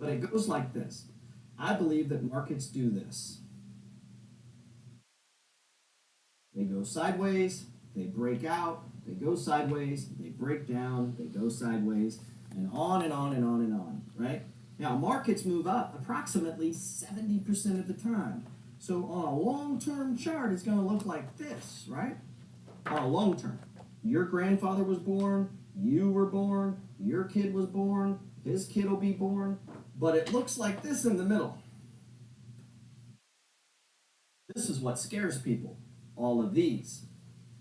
But it goes like this. I believe that markets do this. They go sideways, they break out, they go sideways, they break down, they go sideways, and on and on and on and on, right? Now, markets move up approximately 70% of the time. So on a long-term chart, it's going to look like this, right? On a long term. Your grandfather was born, you were born, your kid was born, his kid will be born, but it looks like this in the middle. This is what scares people, all of these.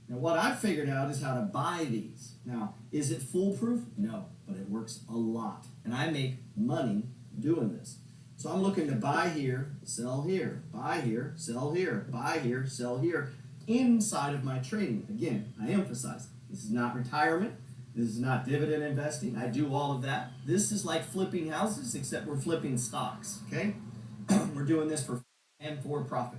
Now, what I've figured out is how to buy these. Now, is it foolproof? No, but it works a lot. And I make money doing this. So I'm looking to buy here, sell here, buy here, sell here, buy here, sell here, inside of my trading. Again, I emphasize, this is not retirement. This is not dividend investing. I do all of that. This is like flipping houses, except we're flipping stocks, okay? We're doing this for and for profit.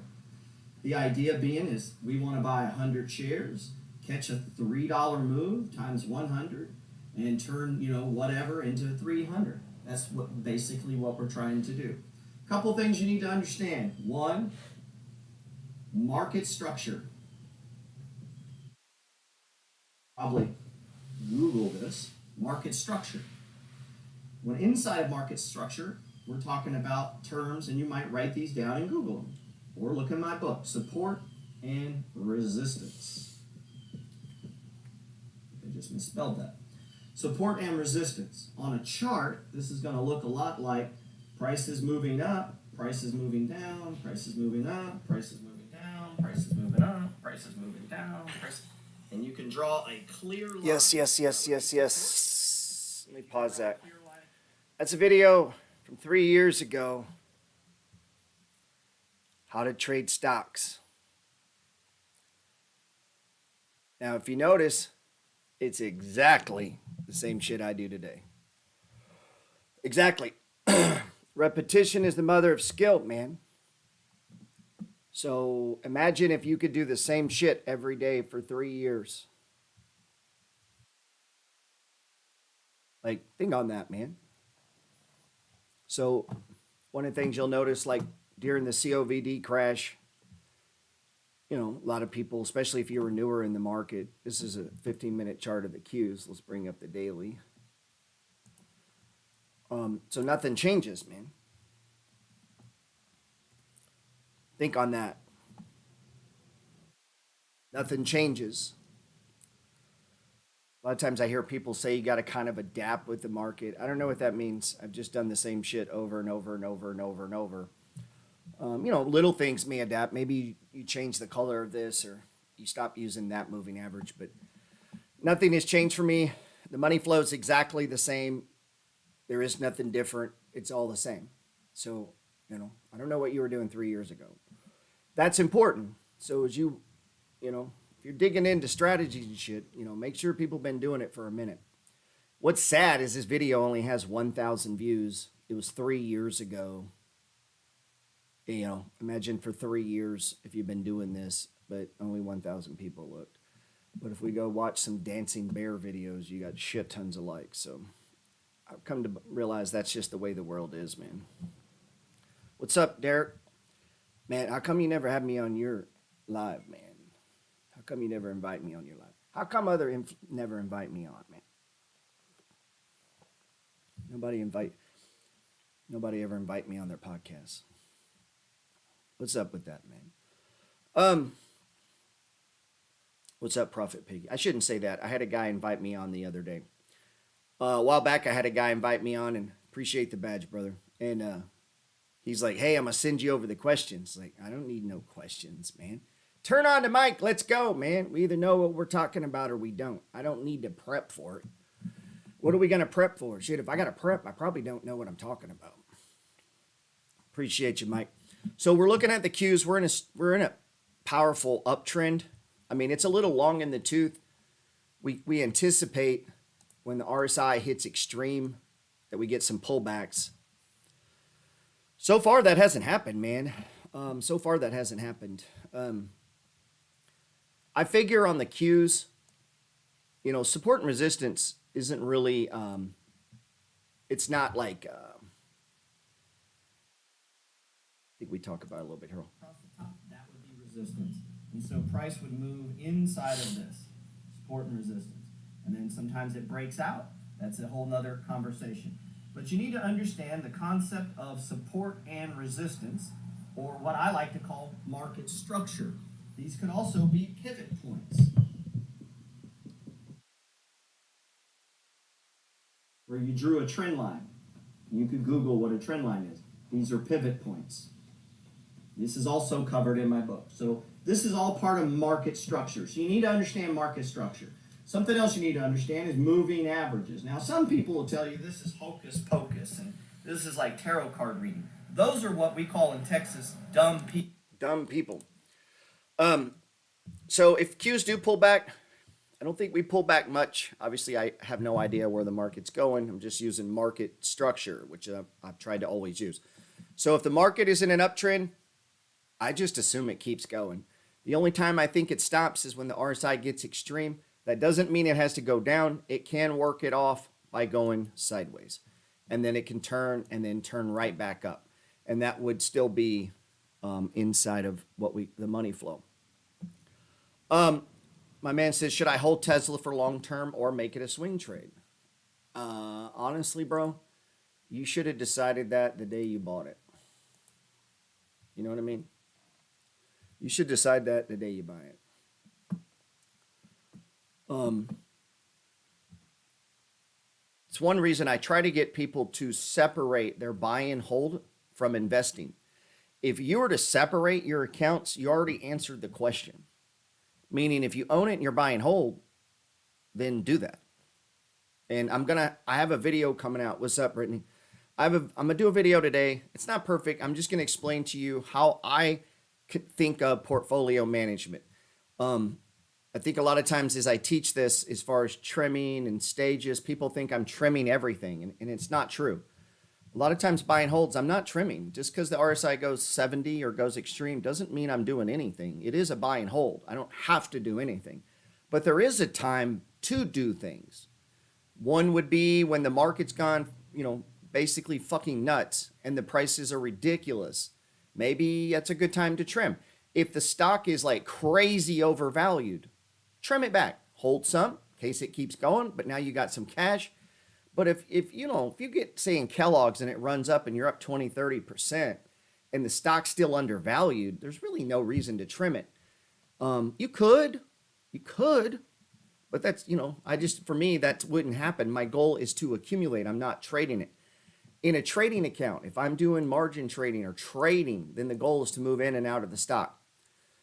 The idea being is we want to buy 100 shares, catch a $3 move times 100, and turn, whatever into 300. That's basically what we're trying to do. A couple things you need to understand. One, market structure. Probably Google this. Market structure. When inside of market structure, we're talking about terms, and you might write these down and Google them. Or look in my book, Support and Resistance. I just misspelled that. Support and resistance. On a chart, this is going to look a lot like prices moving up, prices moving down, prices moving up, prices moving down, prices moving up, prices moving down, prices. And you can draw a clear line. Yes. Let me pause that. That's a video from 3 years ago. How to trade stocks. Now, if you notice, it's exactly the same shit I do today. Exactly. Repetition is the mother of skill, man. So imagine if you could do the same shit every day for 3 years. Like, think on that, man. So one of the things you'll notice, like during the COVID crash, a lot of people, especially if you were newer in the market, this is a 15-minute chart of the Qs. Let's bring up the daily. So nothing changes, man. Think on that. Nothing changes. A lot of times I hear people say you got to kind of adapt with the market. I don't know what that means. I've just done the same shit over and over and over and over and over. Little things may adapt. Maybe you change the color of this or you stop using that moving average, but nothing has changed for me. The money flow is exactly the same. There is nothing different. It's all the same. So, I don't know what you were doing 3 years ago. That's important. So as you, if you're digging into strategies and shit, make sure people have been doing it for a minute. What's sad is this video only has 1,000 views. It was 3 years ago. Imagine for 3 years if you've been doing this, but only 1,000 people looked. But if we go watch some dancing bear videos, you got shit tons of likes. So I've come to realize that's just the way the world is, man. What's up, Derek? Man, how come you never have me on your live, man? How come you never invite me on your live? How come never invite me on, man? Nobody ever invite me on their podcast. What's up with that, man? What's up, Prophet Piggy? I shouldn't say that. I had a guy invite me on the other day. A while back, I had a guy invite me on, and appreciate the badge, brother. And he's like, hey, I'm going to send you over the questions. Like, I don't need no questions, man. Turn on the mic. Let's go, man. We either know what we're talking about or we don't. I don't need to prep for it. What are we going to prep for? Shit, if I got to prep, I probably don't know what I'm talking about. Appreciate you, Mike. So we're looking at the Qs. We're in a powerful uptrend. I mean, it's a little long in the tooth. We anticipate when the RSI hits extreme that we get some pullbacks. So far, that hasn't happened, man. So far, that hasn't happened. I figure on the Qs, support and resistance isn't really, it's not like think we talk about it a little bit, Harold. Across the top, that would be resistance. And so price would move inside of this, support and resistance. And then sometimes it breaks out. That's a whole nother conversation. But you need to understand the concept of support and resistance, or what I like to call market structure. These could also be pivot points, where you drew a trend line. You could Google what a trend line is. These are pivot points. This is also covered in my book. So this is all part of market structure. So you need to understand market structure. Something else you need to understand is moving averages. Now, some people will tell you this is hocus pocus, and this is like tarot card reading. Those are what we call in Texas dumb people. Dumb people. So if Qs do pull back, I don't think we pull back much. Obviously, I have no idea where the market's going. I'm just using market structure, which I've tried to always use. So if the market is in an uptrend, I just assume it keeps going. The only time I think it stops is when the RSI gets extreme. That doesn't mean it has to go down. It can work it off by going sideways. And then it can turn and then turn right back up. And that would still be inside of the money flow. My man says, should I hold Tesla for long term or make it a swing trade? Honestly, bro, you should have decided that the day you bought it. You know what I mean? You should decide that the day you buy it. It's one reason I try to get people to separate their buy and hold from investing. If you were to separate your accounts, you already answered the question. Meaning if you own it and you're buy and hold, then do that. And I have a video coming out. What's up, Brittany? I'm going to do a video today. It's not perfect. I'm just going to explain to you how I think of portfolio management. I think a lot of times as I teach this, as far as trimming and stages, people think I'm trimming everything, and it's not true. A lot of times buy and holds, I'm not trimming. Just because the RSI goes 70 or goes extreme doesn't mean I'm doing anything. It is a buy and hold. I don't have to do anything. But there is a time to do things. One would be when the market's gone, basically fucking nuts and the prices are ridiculous. Maybe that's a good time to trim. If the stock is like crazy overvalued, trim it back. Hold some in case it keeps going, but now you got some cash. But if you get, say, in Kellogg's and it runs up and you're up 20, 30% and the stock's still undervalued, there's really no reason to trim it. You could, but that's, for me, that wouldn't happen. My goal is to accumulate. I'm not trading it. In a trading account, if I'm doing margin trading or trading, then the goal is to move in and out of the stock.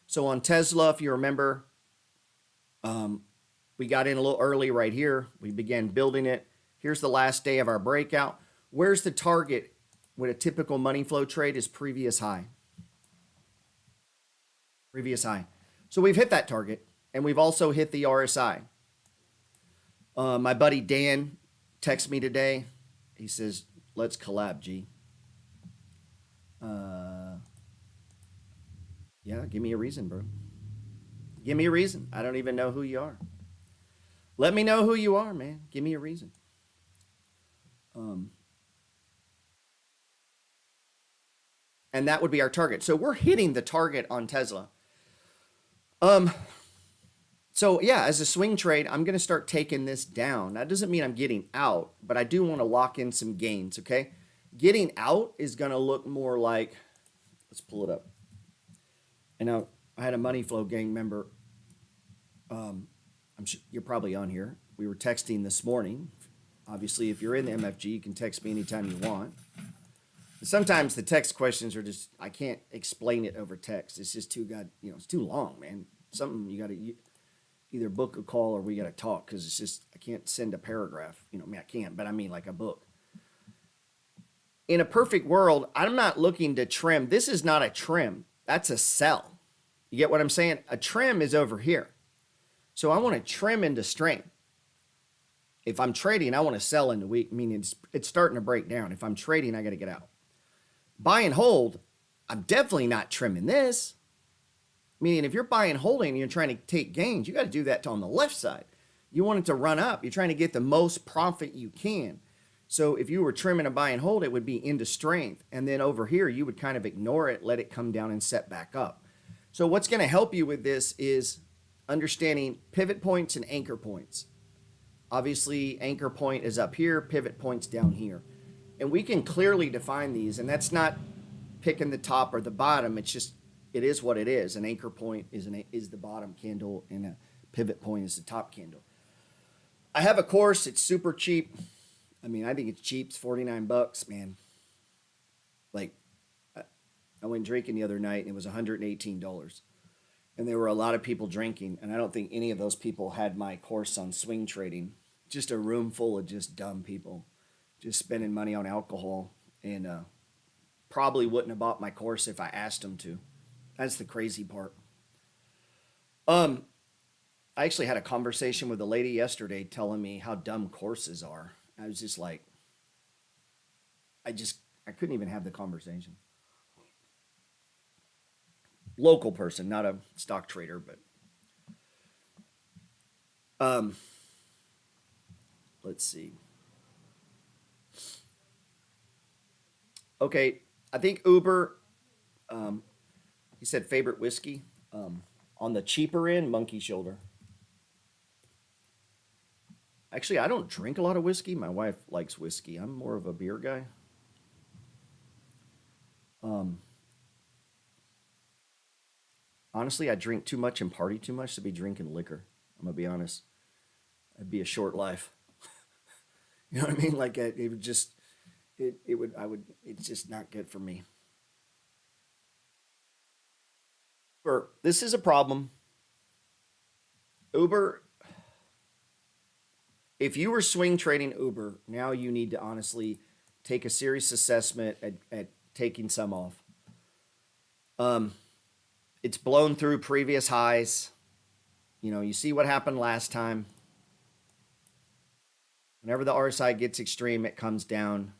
So on Tesla, if you remember, we got in a little early right here. We began building it. Here's the last day of our breakout. Where's the target with a typical money flow trade is previous high. Previous high. So we've hit that target, and we've also hit the RSI. My buddy Dan texted me today. He says, let's collab, G. Yeah, give me a reason, bro. Give me a reason. I don't even know who you are. Let me know who you are, man. Give me a reason. And that would be our target. So we're hitting the target on Tesla. So yeah, as a swing trade, I'm going to start taking this down. That doesn't mean I'm getting out, but I do want to lock in some gains, okay? Getting out is going to look more like, let's pull it up. And now I had a Money Flow gang member. I'm sure you're probably on here. We were texting this morning. Obviously, if you're in the MFG, you can text me anytime you want. Sometimes the text questions are just, I can't explain it over text. It's just it's too long, man. Something you got to either book a call or we got to talk, because it's just, I can't send a paragraph. I can't, but I mean like a book. In a perfect world, I'm not looking to trim. This is not a trim. That's a sell. You get what I'm saying? A trim is over here. So I want to trim into strength. If I'm trading, I want to sell into weak, meaning it's starting to break down. If I'm trading, I got to get out. Buy and hold, I'm definitely not trimming this. Meaning if you're buying and holding and you're trying to take gains, you got to do that on the left side. You want it to run up. You're trying to get the most profit you can. So if you were trimming a buy and hold, it would be into strength. And then over here, you would kind of ignore it, let it come down and set back up. So what's going to help you with this is understanding pivot points and anchor points. Obviously, anchor point is up here, pivot point's down here. And we can clearly define these, and that's not picking the top or the bottom. It's just, it is what it is. An anchor point is the bottom candle, and a pivot point is the top candle. I have a course. It's super cheap. I mean, I think it's cheap. It's $49, man. Like, I went drinking the other night, and it was $118. And there were a lot of people drinking, and I don't think any of those people had my course on swing trading. Just a room full of just dumb people, just spending money on alcohol, and probably wouldn't have bought my course if I asked them to. That's the crazy part. I actually had a conversation with a lady yesterday telling me how dumb courses are. I was just like, I couldn't even have the conversation. Local person, not a stock trader, but let's see. Okay, I think Uber, he said favorite whiskey. On the cheaper end, Monkey Shoulder. Actually, I don't drink a lot of whiskey. My wife likes whiskey. I'm more of a beer guy. Honestly, I drink too much and party too much to be drinking liquor. I'm gonna be honest. It'd be a short life. You know what I mean? Like it would just, it's just not good for me. Uber, this is a problem. Uber, if you were swing trading Uber, now you need to honestly take a serious assessment at taking some off. It's blown through previous highs. You know, you see what happened last time. Whenever the RSI gets extreme, it comes down.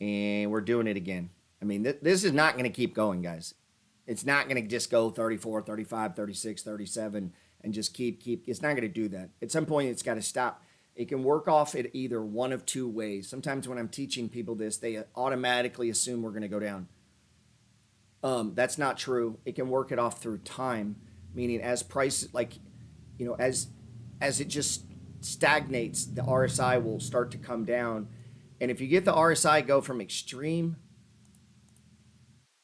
And we're doing it again. I mean, this is not going to keep going, guys. It's not going to just go 34, 35, 36, 37 and just keep. It's not going to do that. At some point, it's got to stop. It can work off it either one of two ways. Sometimes when I'm teaching people this, they automatically assume we're going to go down. That's not true. It can work it off through time, meaning as price, like, you know, as it just stagnates, the RSI will start to come down. And if you get the RSI go from extreme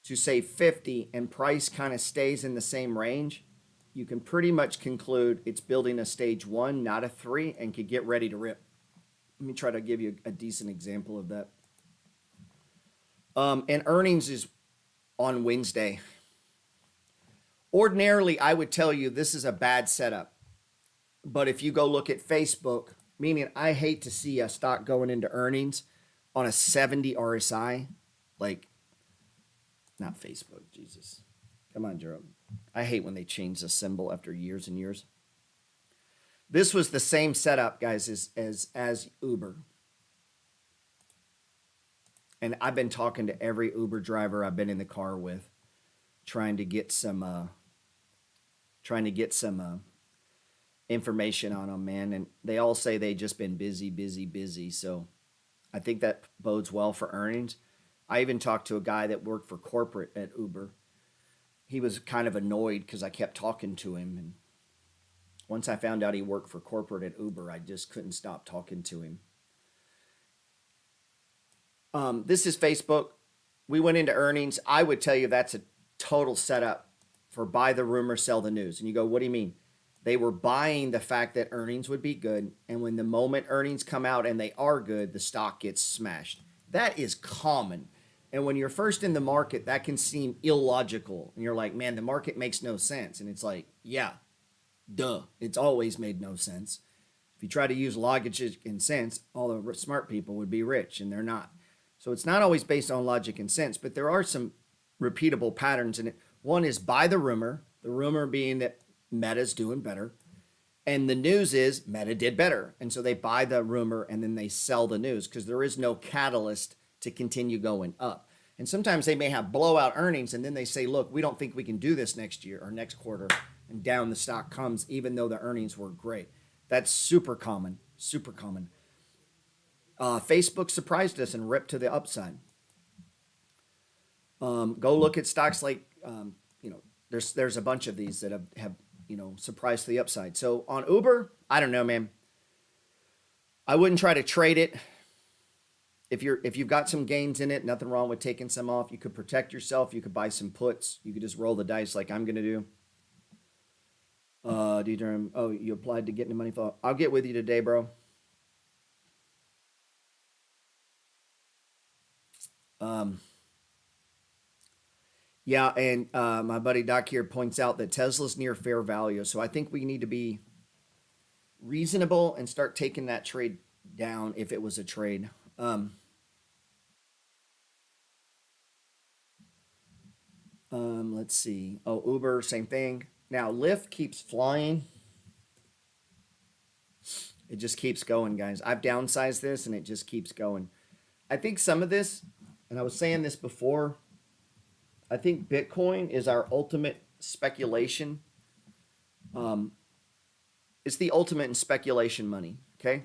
to say 50 and price kind of stays in the same range, you can pretty much conclude it's building a stage 1, not a 3, and could get ready to rip. Let me try to give you a decent example of that. And earnings is on Wednesday. Ordinarily, I would tell you this is a bad setup. But if you go look at Facebook, meaning I hate to see a stock going into earnings on a 70 RSI, like, not Facebook, Jesus. Come on, Gerald. I hate when they change the symbol after years and years. This was the same setup, guys, as Uber. And I've been talking to every Uber driver I've been in the car with, trying to get some information on them, man. And they all say they just been busy. So I think that bodes well for earnings. I even talked to a guy that worked for corporate at Uber. He was kind of annoyed because I kept talking to him. And once I found out he worked for corporate at Uber, I just couldn't stop talking to him. This is Facebook. We went into earnings. I would tell you that's a total setup for buy the rumor, sell the news. And you go, what do you mean? They were buying the fact that earnings would be good. And when the moment earnings come out and they are good, the stock gets smashed. That is common. And when you're first in the market, that can seem illogical. And you're like, man, the market makes no sense. And it's like, yeah, duh. It's always made no sense. If you try to use logic and sense, all the smart people would be rich, and they're not. So it's not always based on logic and sense, but there are some repeatable patterns in it. One is buy the rumor being that Meta's doing better. And the news is Meta did better. And so they buy the rumor and then they sell the news because there is no catalyst to continue going up. And sometimes they may have blowout earnings and then they say, look, we don't think we can do this next year or next quarter. And down the stock comes even though the earnings were great. That's super common, super common. Facebook surprised us and ripped to the upside. Go look at stocks like, there's a bunch of these that have surprised to the upside. So on Uber, I don't know, man. I wouldn't try to trade it. If you've got some gains in it, nothing wrong with taking some off. You could protect yourself. You could buy some puts. You could just roll the dice like I'm gonna do. You applied to get into money flow. I'll get with you today, bro. Yeah, and my buddy Doc here points out that Tesla's near fair value. So I think we need to be reasonable and start taking that trade down if it was a trade. Let's see. Oh, Uber, same thing. Now, Lyft keeps flying. It just keeps going, guys. I've downsized this and it just keeps going. I think some of this, and I was saying this before, I think Bitcoin is our ultimate speculation. It's the ultimate in speculation money, okay?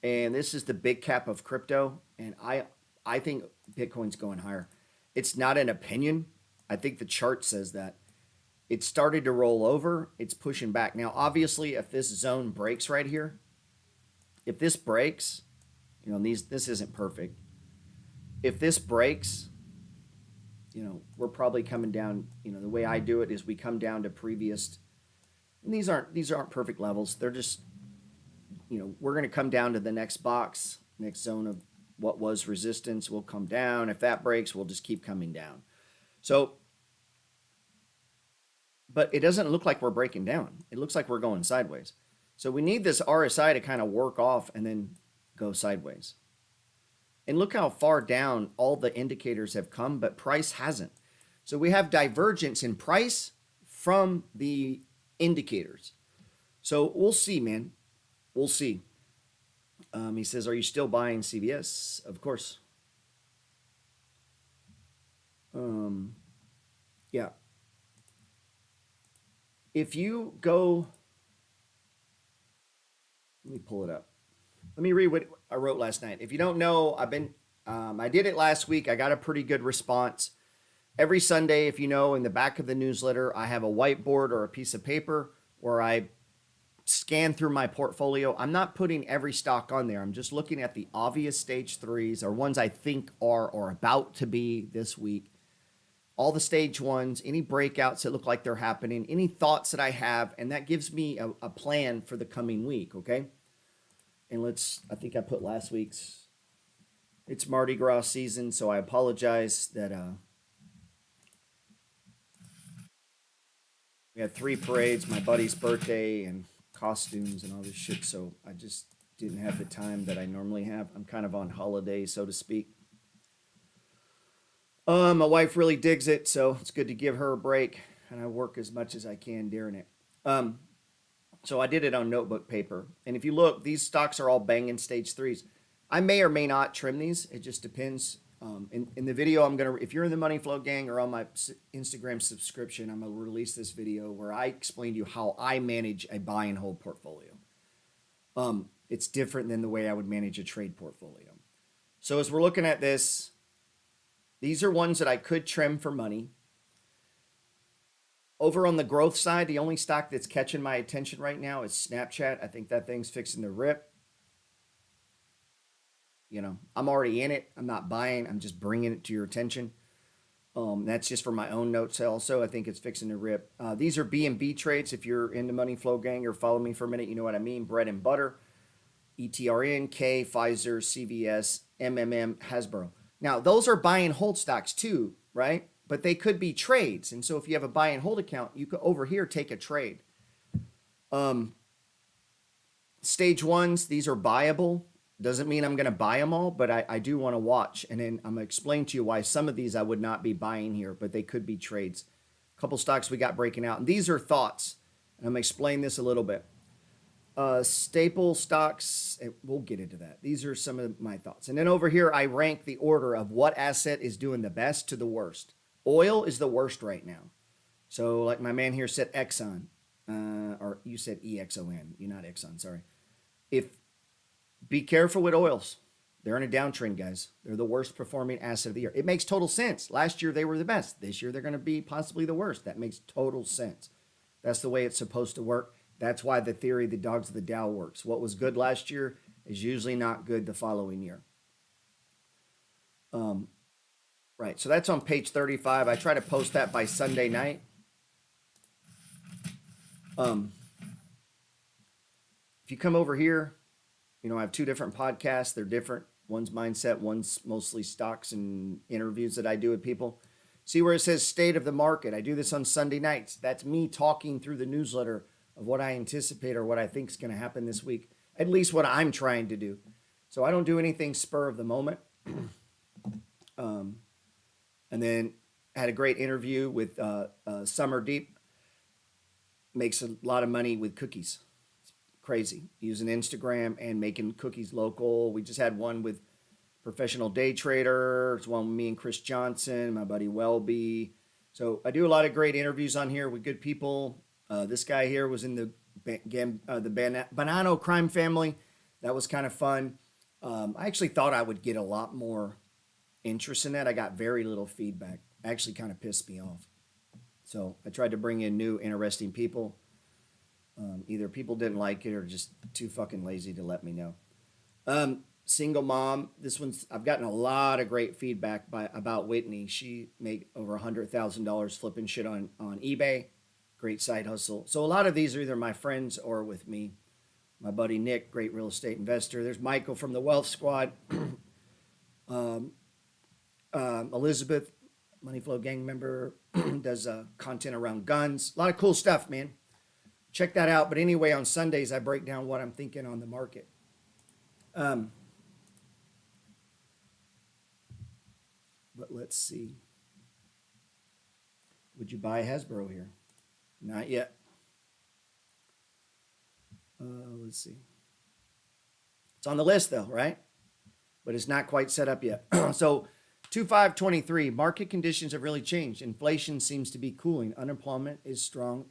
And this is the big cap of crypto, and I think Bitcoin's going higher. It's not an opinion. I think the chart says that. It started to roll over. It's pushing back. Now, obviously, if this zone breaks right here, if this breaks, this isn't perfect. If this breaks, we're probably coming down, the way I do it is we come down to previous, and these aren't perfect levels. They're just, we're going to come down to the next box, next zone of what was resistance. We'll come down. If that breaks, we'll just keep coming down. So, but it doesn't look like we're breaking down. It looks like we're going sideways. So we need this RSI to kind of work off and then go sideways. And look how far down all the indicators have come, but price hasn't. So we have divergence in price from the indicators. So we'll see, man. We'll see. He says, are you still buying CVS? Of course. Yeah. If you go, let me pull it up. Let me read what I wrote last night. If you don't know, I did it last week. I got a pretty good response. Every Sunday, if you know, in the back of the newsletter, I have a whiteboard or a piece of paper where I scan through my portfolio. I'm not putting every stock on there. I'm just looking at the obvious stage threes or ones I think are or about to be this week. All the stage ones, any breakouts that look like they're happening, any thoughts that I have, and that gives me a plan for the coming week, okay? And I think I put last week's, it's Mardi Gras season, so I apologize that we had 3 parades, my buddy's birthday, and costumes and all this shit, so I just didn't have the time that I normally have. I'm kind of on holiday, so to speak. My wife really digs it, so it's good to give her a break, and I work as much as I can during it. So I did it on notebook paper, and if you look, these stocks are all banging stage threes. I may or may not trim these. It just depends. In the video, if you're in the Money Flow gang or on my Instagram subscription, I'm gonna release this video where I explain to you how I manage a buy and hold portfolio. It's different than the way I would manage a trade portfolio. So as we're looking at this, these are ones that I could trim for money. Over on the growth side, the only stock that's catching my attention right now is Snapchat. I think that thing's fixing to rip. I'm already in it. I'm not buying. I'm just bringing it to your attention. That's just for my own notes. Also, I think it's fixing to rip. These are B&B trades. If you're in the Money Flow gang or follow me for a minute, you know what I mean. Bread and butter, ETRN, K, Pfizer, CVS, MMM, Hasbro. Now, those are buy and hold stocks too, right? But they could be trades. And so if you have a buy and hold account, you could over here take a trade. Stage ones, these are buyable. Doesn't mean I'm going to buy them all, but I do want to watch. And then I'm going to explain to you why some of these I would not be buying here, but they could be trades. A couple stocks we got breaking out. And these are thoughts. And I'm going to explain this a little bit. Staple stocks, we'll get into that. These are some of my thoughts. And then over here, I rank the order of what asset is doing the best to the worst. Oil is the worst right now. So like my man here said Exxon, or you said EXON. You're not Exxon, sorry. Be careful with oils. They're in a downtrend, guys. They're the worst performing asset of the year. It makes total sense. Last year, they were the best. This year, they're going to be possibly the worst. That makes total sense. That's the way it's supposed to work. That's why the theory of the dogs of the Dow works. What was good last year is usually not good the following year. Right, so that's on page 35. I try to post that by Sunday night. If you come over here, you know, I have two different podcasts. They're different. One's mindset, one's mostly stocks and interviews that I do with people. See where it says state of the market. I do this on Sunday nights. That's me talking through the newsletter of what I anticipate or what I think is going to happen this week. At least what I'm trying to do. So I don't do anything spur of the moment. And then I had a great interview with Summer Deep. Makes a lot of money with cookies. It's crazy. Using Instagram and making cookies local. We just had one with Professional Day Trader. It's one with me and Chris Johnson, my buddy Welby. So I do a lot of great interviews on here with good people. This guy here was in the Bonanno crime family. That was kind of fun. I actually thought I would get a lot more interest in that. I got very little feedback. Actually kind of pissed me off. So I tried to bring in new, interesting people. Either people didn't like it or just too fucking lazy to let me know. Single mom. This one's, I've gotten a lot of great feedback about Whitney. She made over $100,000 flipping shit on eBay. Great side hustle. So a lot of these are either my friends or with me. My buddy Nick, great real estate investor. There's Michael from the Wealth Squad. Elizabeth, Money Flow gang member, does content around guns. A lot of cool stuff, man. Check that out. But anyway, on Sundays, I break down what I'm thinking on the market. But let's see. Would you buy Hasbro here? Not yet. Let's see. It's on the list though, right? But it's not quite set up yet. So 2523, market conditions have really changed. Inflation seems to be cooling. Unemployment is strong.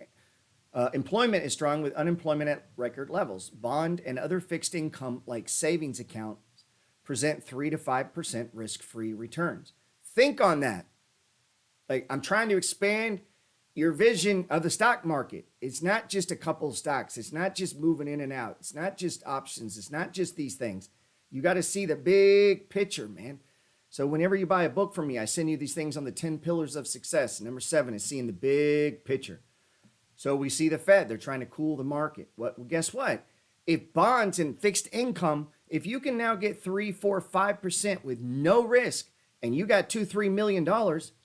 Employment is strong with unemployment at record levels. Bond and other fixed income like savings accounts present 3 to 5% risk-free returns. Think on that. Like, I'm trying to expand your vision of the stock market. It's not just a couple of stocks. It's not just moving in and out. It's not just options. It's not just these things. You got to see the big picture, man. So whenever you buy a book from me, I send you these things on the 10 pillars of success. Number 7 is seeing the big picture. So we see the Fed. They're trying to cool the market. Well, guess what? If bonds and fixed income, if you can now get 3, 4, 5% with no risk, and you got $2-3 million,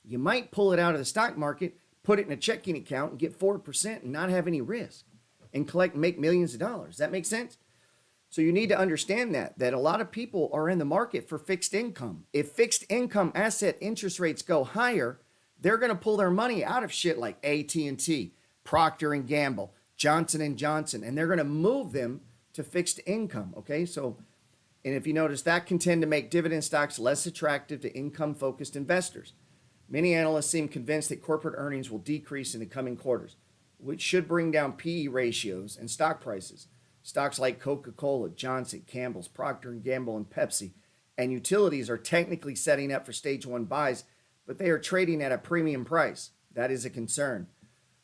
you might pull it out of the stock market, put it in a checking account and get 4% and not have any risk and make millions of dollars. Does that make sense? So you need to understand that a lot of people are in the market for fixed income. If fixed income asset interest rates go higher, they're going to pull their money out of shit like AT&T, Procter & Gamble, Johnson & Johnson, and they're going to move them to fixed income, okay? So, and if you notice, that can tend to make dividend stocks less attractive to income-focused investors. Many analysts seem convinced that corporate earnings will decrease in the coming quarters, which should bring down PE ratios and stock prices. Stocks like Coca-Cola, Johnson, Campbell's, Procter & Gamble, and Pepsi, and utilities are technically setting up for stage 1 buys, but they are trading at a premium price. That is a concern.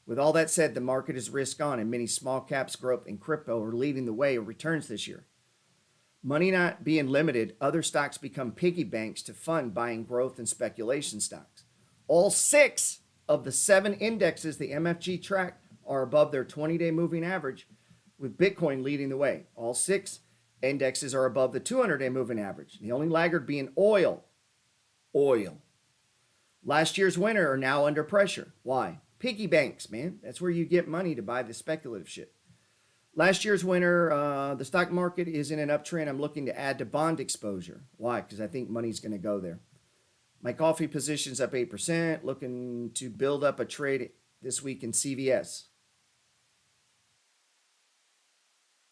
With all that said, the market is risk on, and many small caps, growth, and crypto are leading the way of returns this year. Money not being limited, other stocks become piggy banks to fund buying growth and speculation stocks. All 6 of the 7 indexes the MFG track are above their 20-day moving average, with Bitcoin leading the way. All 6 indexes are above the 200-day moving average. The only laggard being oil. Last year's winner are now under pressure. Why? Piggy banks, man. That's where you get money to buy the speculative shit. Last year's winner, the stock market is in an uptrend. I'm looking to add to bond exposure. Why? Because I think money's going to go there. My coffee position's up 8%, looking to build up a trade this week in CVS.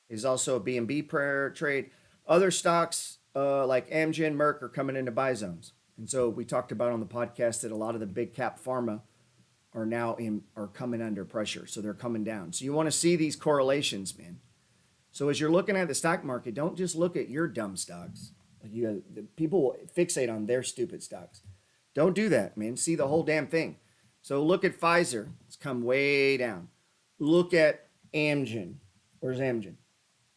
There's also a B&B prayer trade. Other stocks like Amgen, Merck are coming into buy zones. And so we talked about on the podcast that a lot of the big cap pharma are coming under pressure. So they're coming down. So you want to see these correlations, man. So as you're looking at the stock market, don't just look at your dumb stocks. The people fixate on their stupid stocks. Don't do that, man. See the whole damn thing. So look at Pfizer. It's come way down. Look at Amgen. Where's Amgen?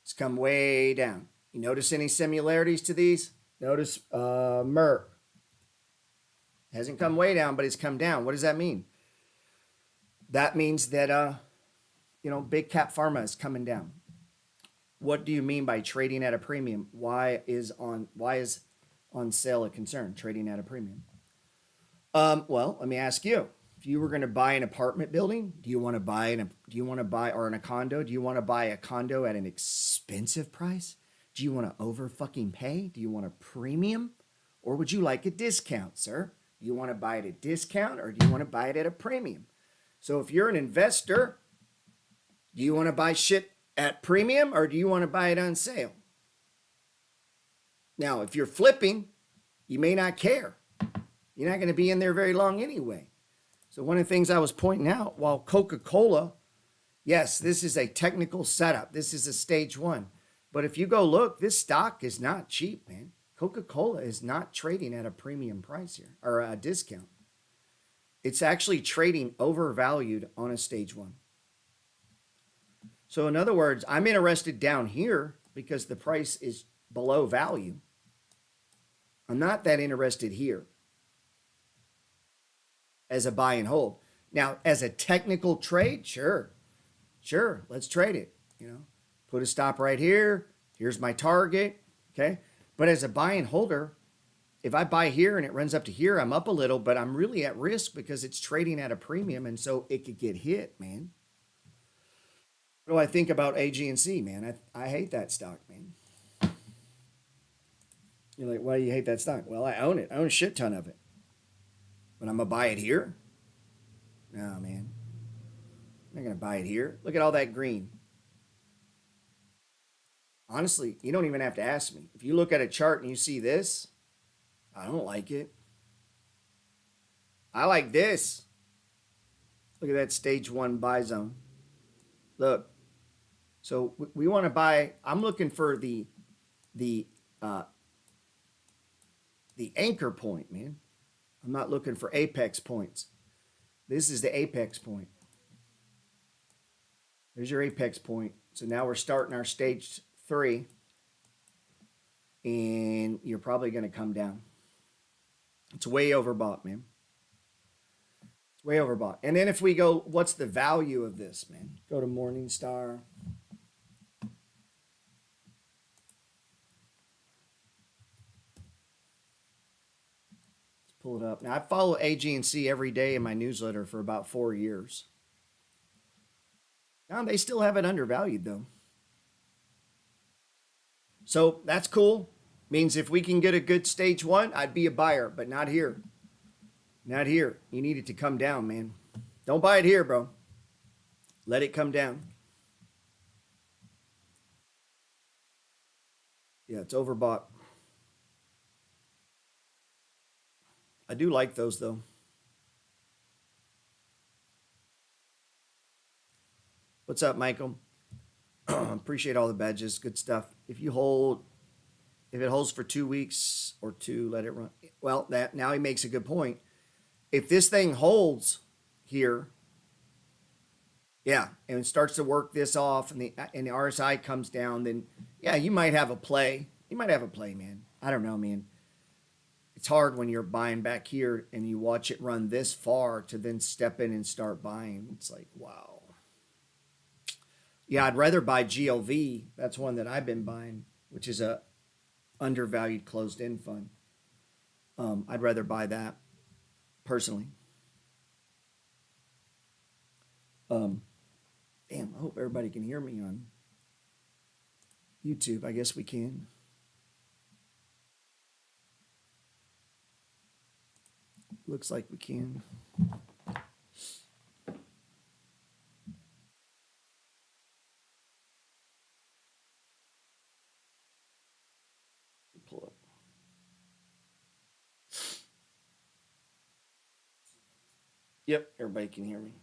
It's come way down. You notice any similarities to these? Notice Merck. Hasn't come way down, but it's come down. What does that mean? That means that big cap pharma is coming down. What do you mean by trading at a premium? Why is on sale a concern? Trading at a premium. Well, let me ask you: if you were going to buy an apartment building, do you want to buy or in a condo? Do you want to buy a condo at an expensive price? Do you want to over fucking pay? Do you want a premium, or would you like a discount, sir? Do you want to buy it at a discount, or do you want to buy it at a premium? So if you're an investor, do you want to buy shit at premium, or do you want to buy it on sale? Now, if you're flipping, you may not care. You're not going to be in there very long anyway. So one of the things I was pointing out, while Coca-Cola, yes, this is a technical setup. This is a stage one. But if you go look, this stock is not cheap, man. Coca-Cola is not trading at a premium price here, or a discount. It's actually trading overvalued on a stage one. So in other words, I'm interested down here because the price is below value. I'm not that interested here as a buy and hold. Now, as a technical trade, sure, let's trade it. Put a stop right here. Here's my target, okay? But as a buy and holder, if I buy here and it runs up to here, I'm up a little, but I'm really at risk because it's trading at a premium, and so it could get hit, man. What do I think about AG&C, man? I hate that stock, man. You're like, why do you hate that stock? Well, I own it. I own a shit ton of it. But I'm going to buy it here? No, man. I'm not going to buy it here. Look at all that green. Honestly, you don't even have to ask me. If you look at a chart and you see this, I don't like it. I like this. Look at that stage one buy zone. Look. So we want to buy. I'm looking for the anchor point, man. I'm not looking for apex points. This is the apex point. There's your apex point. So now we're starting our stage 3. And you're probably going to come down. It's way overbought, man. It's way overbought. And then if we go, what's the value of this, man? Go to Morningstar. Pull it up. Now, I follow AG&C every day in my newsletter for about 4 years. Now, they still have it undervalued, though. So, that's cool. Means if we can get a good stage one, I'd be a buyer, but not here. Not here. You need it to come down, man. Don't buy it here, bro. Let it come down. Yeah, it's overbought. I do like those, though. What's up, Michael? Appreciate all the badges. Good stuff. If it holds for 2 weeks or 2, let it run. Well, now he makes a good point. If this thing holds here, yeah, and it starts to work this off, and the RSI comes down, then yeah, you might have a play. You might have a play, man. I don't know, man. It's hard when you're buying back here and you watch it run this far to then step in and start buying. It's like, wow. Yeah, I'd rather buy GLV. That's one that I've been buying, which is a undervalued closed-end fund. I'd rather buy that personally. Damn, I hope everybody can hear me on YouTube. I guess we can. Looks like we can. Pull up. Yep, everybody can hear me.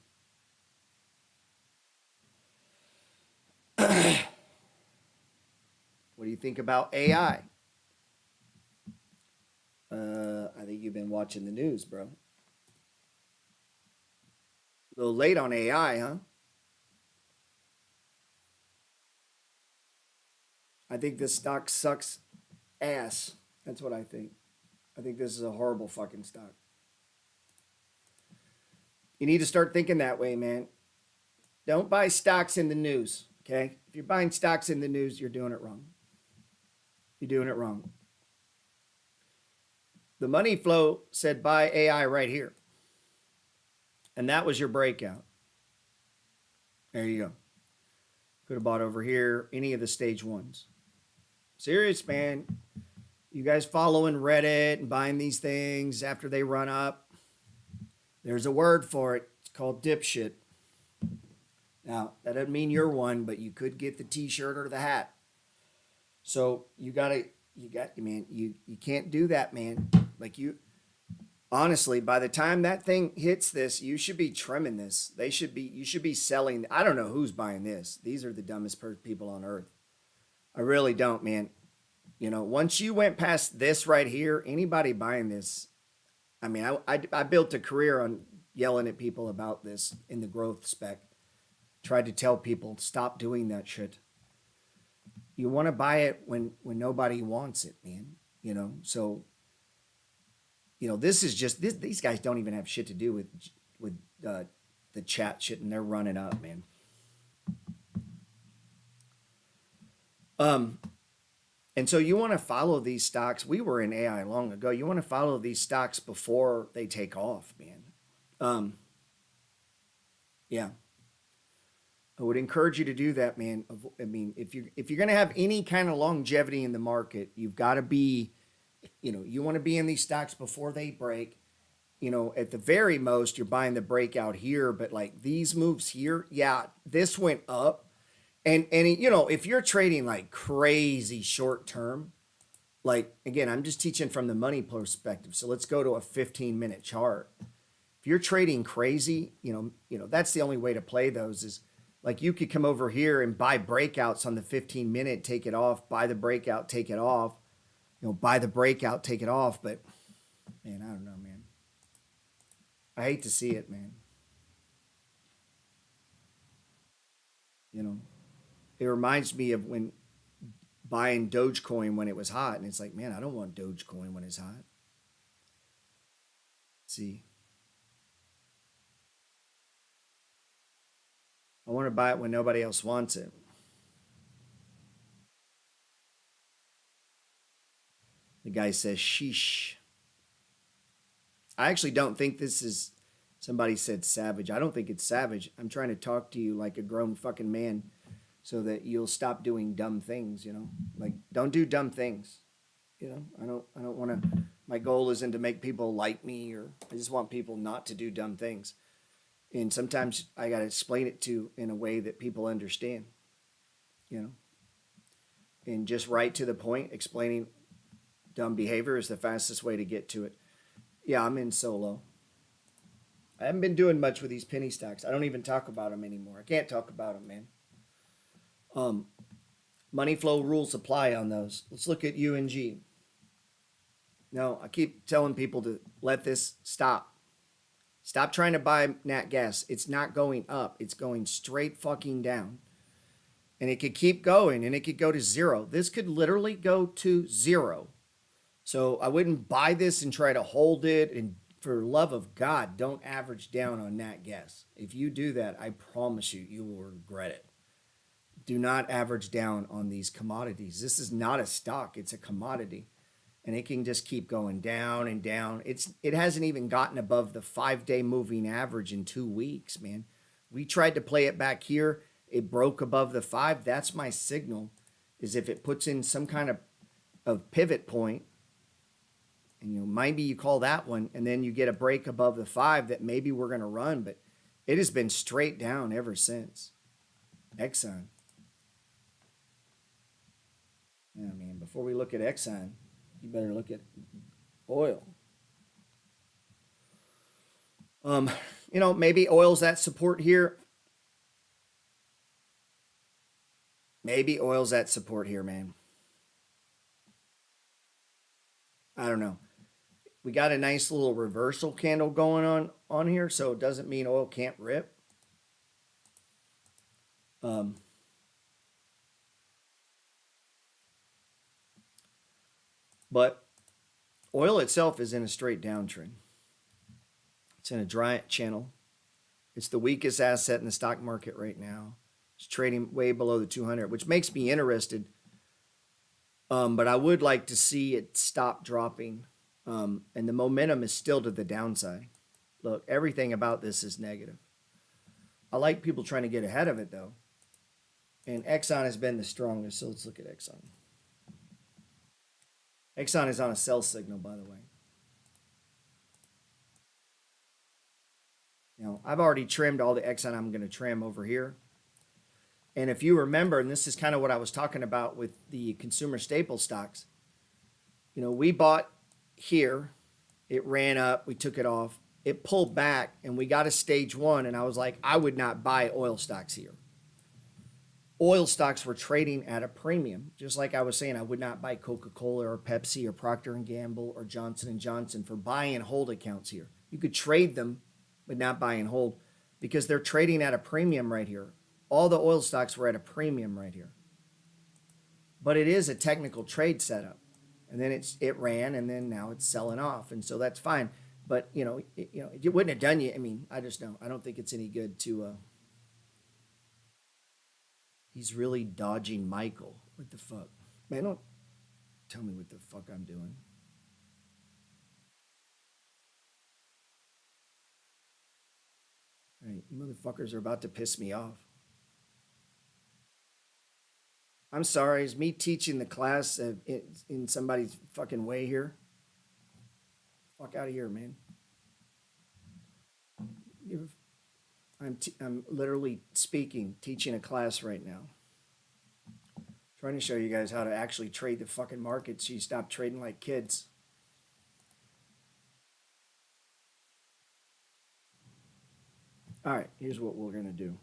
What do you think about AI? I think you've been watching the news, bro. A little late on AI, huh? I think this stock sucks ass. That's what I think. I think this is a horrible fucking stock. You need to start thinking that way, man. Don't buy stocks in the news, okay? If you're buying stocks in the news, you're doing it wrong. You're doing it wrong. The money flow said buy AI right here. And that was your breakout. There you go. Could have bought over here, any of the stage ones. Serious, man. You guys following Reddit and buying these things after they run up. There's a word for it. It's called dipshit. Now, that doesn't mean you're one, but you could get the t-shirt or the hat. So you can't do that, man. Like honestly, by the time that thing hits this, you should be trimming this. You should be selling. I don't know who's buying this. These are the dumbest people on earth. I really don't, man. Once you went past this right here, anybody buying this, I mean, I built a career on yelling at people about this in the growth spec. Tried to tell people, stop doing that shit. You want to buy it when nobody wants it, man. So this is just this. These guys don't even have shit to do with the chat shit, and they're running up, man. And so you want to follow these stocks. We were in AI long ago. You want to follow these stocks before they take off, man. Yeah. I would encourage you to do that, man. I mean, if you're going to have any kind of longevity in the market, you've got to be, you want to be in these stocks before they break. At the very most, you're buying the breakout here, but like these moves here, yeah, this went up. And if you're trading like crazy short term, like again, I'm just teaching from the money perspective. So let's go to a 15-minute chart. If you're trading crazy, that's the only way to play those is like you could come over here and buy breakouts on the 15-minute, take it off, buy the breakout, take it off, buy the breakout, take it off. But man, I don't know, man. I hate to see it, man. It reminds me of when buying Dogecoin when it was hot. And it's like, man, I don't want Dogecoin when it's hot. See, I want to buy it when nobody else wants it. The guy says, sheesh. I actually don't think this is, somebody said savage. I don't think it's savage. I'm trying to talk to you like a grown fucking man so that you'll stop doing dumb things, like don't do dumb things. I don't want to, my goal isn't to make people like me, or I just want people not to do dumb things. And sometimes I got to explain it in a way that people understand, and just right to the point, explaining dumb behavior is the fastest way to get to it. Yeah, I'm in solo. I haven't been doing much with these penny stocks. I don't even talk about them anymore. I can't talk about them, man. Money flow rules apply on those. Let's look at UNG. No, I keep telling people to let this stop. Stop trying to buy nat gas. It's not going up. It's going straight fucking down. And it could keep going, and it could go to zero. This could literally go to zero. So I wouldn't buy this and try to hold it. And for love of God, don't average down on nat gas. If you do that, I promise you, you will regret it. Do not average down on these commodities. This is not a stock. It's a commodity. And it can just keep going down and down. It hasn't even gotten above the 5-day moving average in 2 weeks, man. We tried to play it back here. It broke above the 5. That's my signal, is if it puts in some kind of pivot point, and maybe you call that one, and then you get a break above the 5 that maybe we're going to run, but it has been straight down ever since. Exxon. Yeah, man, before we look at Exxon, you better look at oil. Maybe oil's at support here. Maybe oil's at support here, man. I don't know. we got a nice little reversal candle going on here, so it doesn't mean oil can't rip. But oil itself is in a straight downtrend. It's in a dry channel. It's the weakest asset in the stock market right now. It's trading way below the 200, which makes me interested. But I would like to see it stop dropping. And the momentum is still to the downside. Look, everything about this is negative. I like people trying to get ahead of it, though. And Exxon has been the strongest, so let's look at Exxon. Exxon is on a sell signal, by the way. Now, I've already trimmed all the Exxon I'm going to trim over here. And if you remember, and this is kind of what I was talking about with the consumer staple stocks, we bought here, it ran up, we took it off, it pulled back, and we got a stage one, and I was like, I would not buy oil stocks here. Oil stocks were trading at a premium, just like I was saying, I would not buy Coca-Cola or Pepsi or Procter & Gamble or Johnson & Johnson for buy and hold accounts here. You could trade them, but not buy and hold, because they're trading at a premium right here. All the oil stocks were at a premium right here. But it is a technical trade setup. And then it ran, and then now it's selling off. And so that's fine. But, it wouldn't have done you. I mean, I just don't. I don't think it's any good to... He's really dodging Michael. What the fuck? Man, don't tell me what the fuck I'm doing. All right, you motherfuckers are about to piss me off. I'm sorry, is me teaching the class in somebody's fucking way here? Fuck out of here, man. I'm literally teaching a class right now. Trying to show you guys how to actually trade the fucking market so you stop trading like kids. All right, here's what we're going to do.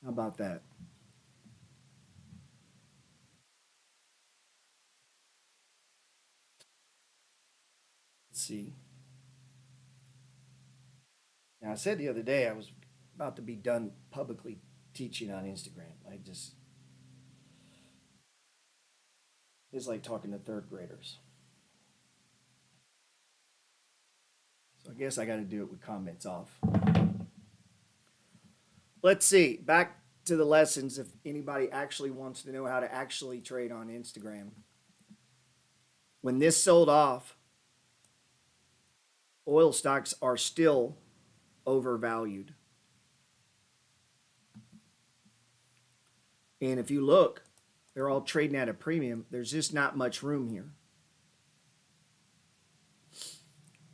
How about that? Let's see. Now, I said the other day I was about to be done publicly teaching on Instagram. It's like talking to third graders. So I guess I got to do it with comments off. Let's see. Back to the lessons if anybody actually wants to know how to actually trade on Instagram. When this sold off, oil stocks are still overvalued. And if you look, they're all trading at a premium. There's just not much room here.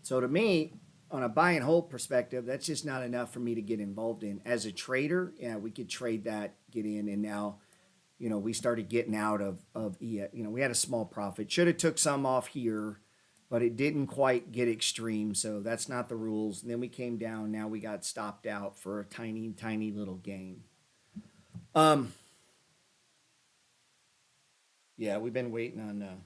So to me, on a buy and hold perspective, that's just not enough for me to get involved in. As a trader, yeah, we could trade that, get in, and now, we started getting out of we had a small profit. Should have took some off here, but it didn't quite get extreme, so that's not the rules. And then we came down. Now we got stopped out for a tiny, tiny little gain. Yeah, we've been waiting on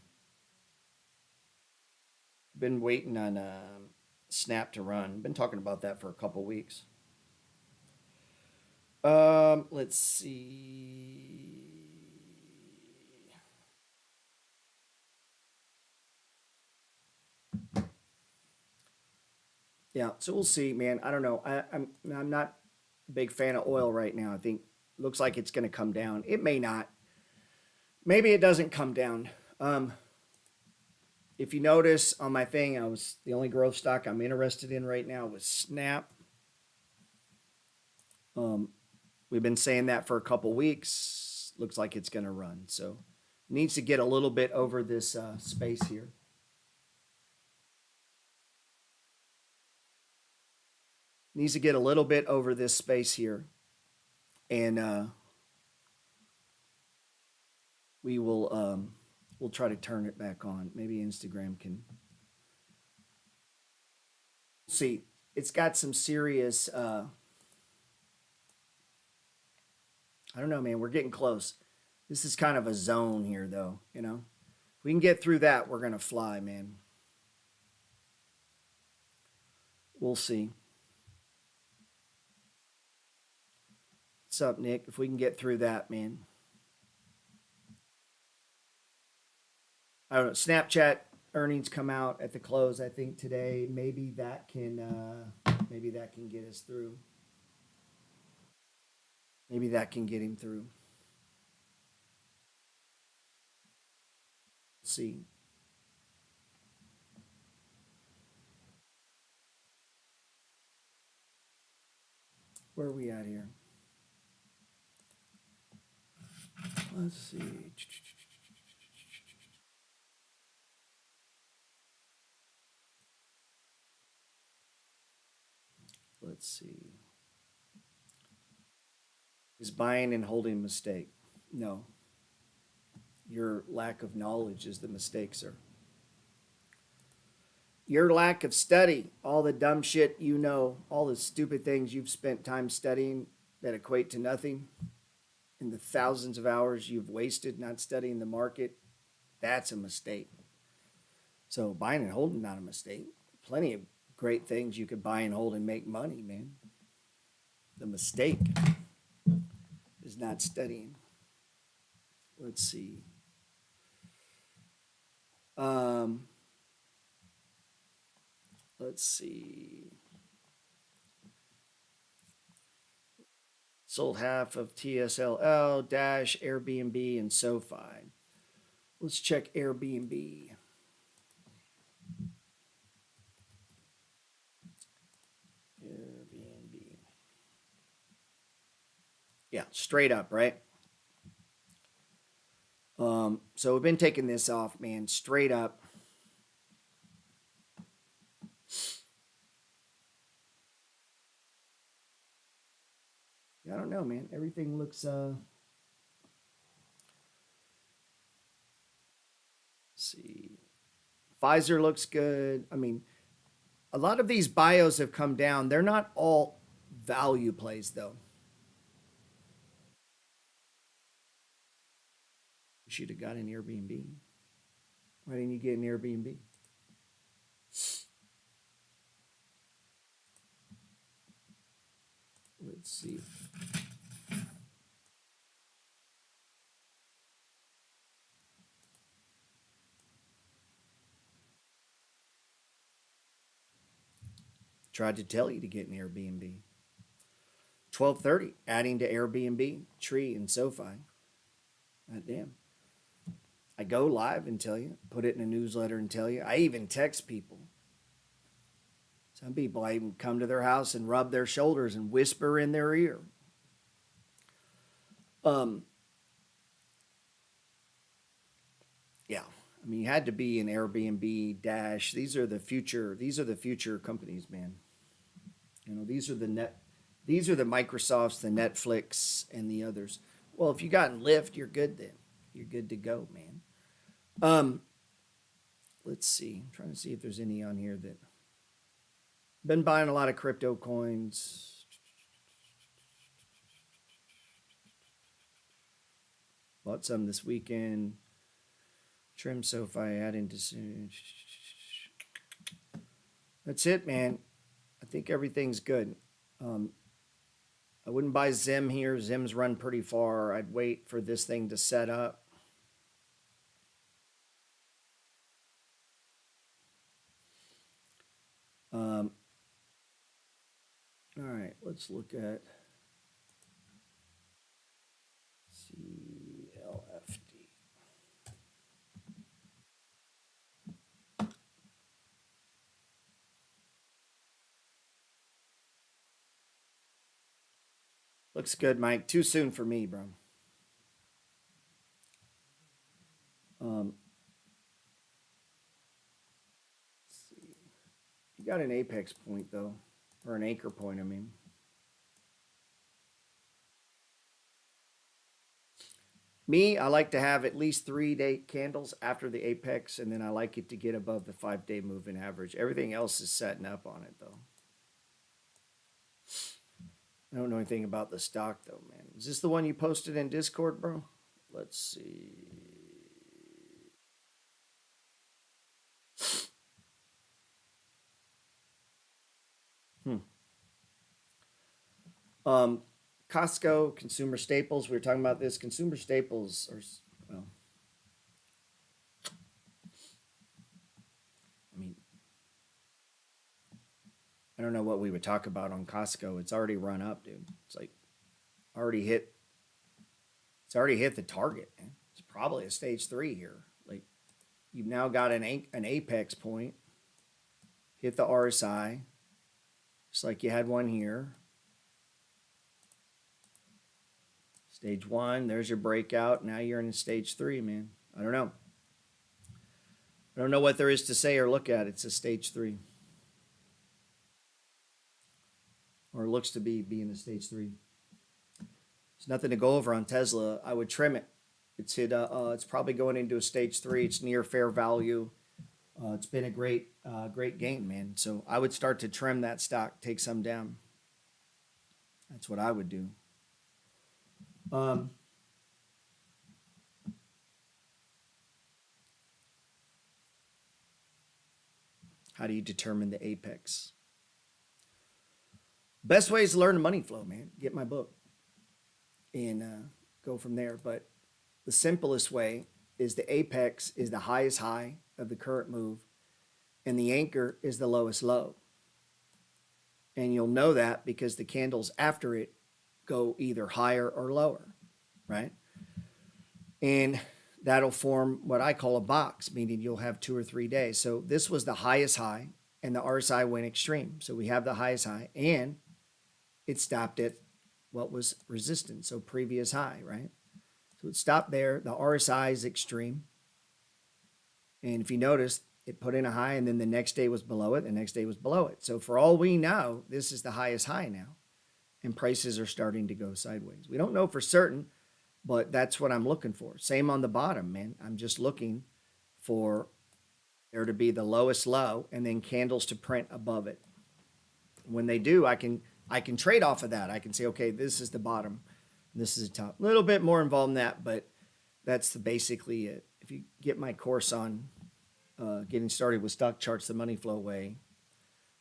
Snap to run. Been talking about that for a couple weeks. Let's see. Yeah, so we'll see, man. I don't know. I'm not a big fan of oil right now. I think looks like it's going to come down. It may not. Maybe it doesn't come down. If you notice on my thing, the only growth stock I'm interested in right now was Snap. We've been saying that for a couple weeks. Looks like it's going to run. So it needs to get a little bit over this space here. Needs to get a little bit over this space here. And we'll try to turn it back on. Maybe Instagram can see. It's got some serious I don't know, man. We're getting close. This is kind of a zone here, though, we can get through that, we're going to fly, man. We'll see. What's up, Nick? If we can get through that, man. I don't know. Snapchat earnings come out at the close, I think, today. Maybe that can get us through. Maybe that can get him through. We'll see. Where are we at here? Let's see. Let's see. Is buying and holding a mistake? No. Your lack of knowledge is the mistake, sir. Your lack of study, all the dumb shit you know, all the stupid things you've spent time studying that equate to nothing, and the thousands of hours you've wasted not studying the market, that's a mistake. So buying and holding, not a mistake. Plenty of great things you could buy and hold and make money, man. The mistake is not studying. Let's see. Let's see. Sold half of TSLL, Dash, Airbnb, and SoFi. Let's check Airbnb. Airbnb. Yeah, straight up, right? So we've been taking this off, man, straight up. I don't know, man. Everything looks see. Pfizer looks good. I mean, a lot of these bios have come down. They're not all value plays, though. You should have got an Airbnb. Why didn't you get an Airbnb? Let's see. Tried to tell you to get an Airbnb. 12:30, adding to Airbnb, Tree, and SoFi. God damn. I go live and tell you, put it in a newsletter and tell you. I even text people. Some people, I even come to their house and rub their shoulders and whisper in their ear. Yeah. I mean, you had to be an Airbnb, Dash. These are the future companies, man. You know, these are the Microsofts, the Netflix, and the others. Well, if you got in Lyft, you're good then. You're good to go, man. Let's see. I'm trying to see if there's any on here that been buying a lot of crypto coins. Bought some this weekend. Trim SoFi, add into. That's it, man. I think everything's good. I wouldn't buy Zim here. Zim's run pretty far. I'd wait for this thing to set up. All right, let's look at CLFD. Looks good, Mike. Too soon for me, bro. Let's see. You got an apex point, though. Or an anchor point, I mean. Me, I like to have at least 3-day candles after the apex, and then I like it to get above the 5-day moving average. Everything else is setting up on it, though. I don't know anything about the stock, though, man. Is this the one you posted in Discord, bro? Let's see. Um, Costco, consumer staples. We were talking about this. Consumer staples are, well, I mean, I don't know what we would talk about on Costco. It's already run up, dude. It's like already hit. It's already hit the target, man. It's probably a stage 3 here. Like you've now got an apex point. Hit the RSI, just like you had one here. Stage 1, there's your breakout. Now you're in stage 3, man. I don't know. I don't know what there is to say or look at. It's a stage 3. Or it looks to be being a stage 3. There's nothing to go over on Tesla. I would trim it. It's hit. It's probably going into a stage 3. It's near fair value. It's been a great gain, man. So I would start to trim that stock, take some down. That's what I would do. How do you determine the apex? Best way is to learn the money flow, man. Get my book and go from there. But the simplest way is the apex is the highest high of the current move, and the anchor is the lowest low. And you'll know that because the candles after it go either higher or lower, right? And that'll form what I call a box, meaning you'll have 2 or 3 days. So this was the highest high, and the RSI went extreme. So we have the highest high, and it stopped at what was resistance, so previous high, right? So it stopped there. The RSI is extreme. And if you notice, it put in a high, and then the next day was below it, the next day was below it. So for all we know, this is the highest high now, and prices are starting to go sideways. We don't know for certain, but that's what I'm looking for. Same on the bottom, man. I'm just looking for there to be the lowest low and then candles to print above it. When they do, I can trade off of that. I can say, okay, this is the bottom, this is the top. A little bit more involved in that, but that's basically it. If you get my course on getting started with stock charts, the money flow way,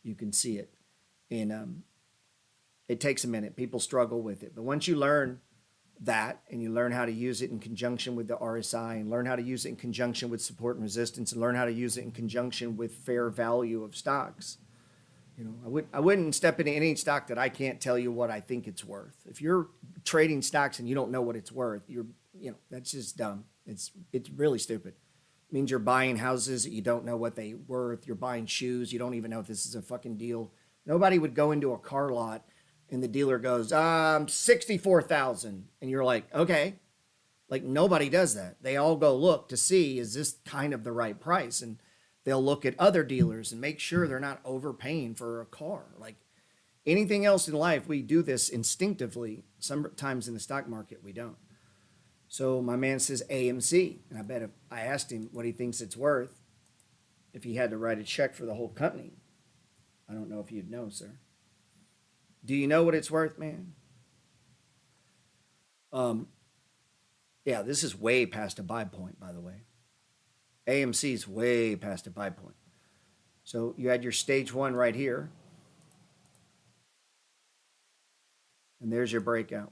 you can see it. And it takes a minute. People struggle with it. But once you learn that and you learn how to use it in conjunction with the RSI and learn how to use it in conjunction with support and resistance and learn how to use it in conjunction with fair value of stocks, you know, I wouldn't step into any stock that I can't tell you what I think it's worth. If you're trading stocks and you don't know what it's worth, that's just dumb. It's really stupid. It means you're buying houses that you don't know what they're worth. You're buying shoes. You don't even know if this is a fucking deal. Nobody would go into a car lot and the dealer goes, 64,000. And you're like, okay. Like nobody does that. They all go look to see, is this kind of the right price? And they'll look at other dealers and make sure they're not overpaying for a car. Like anything else in life, we do this instinctively. Sometimes in the stock market, we don't. So my man says AMC. And I bet if I asked him what he thinks it's worth, if he had to write a check for the whole company, I don't know if you'd know, sir. Do you know what it's worth, man? Yeah, this is way past a buy point, by the way. AMC is way past a buy point. So you had your stage 1 right here. And there's your breakout.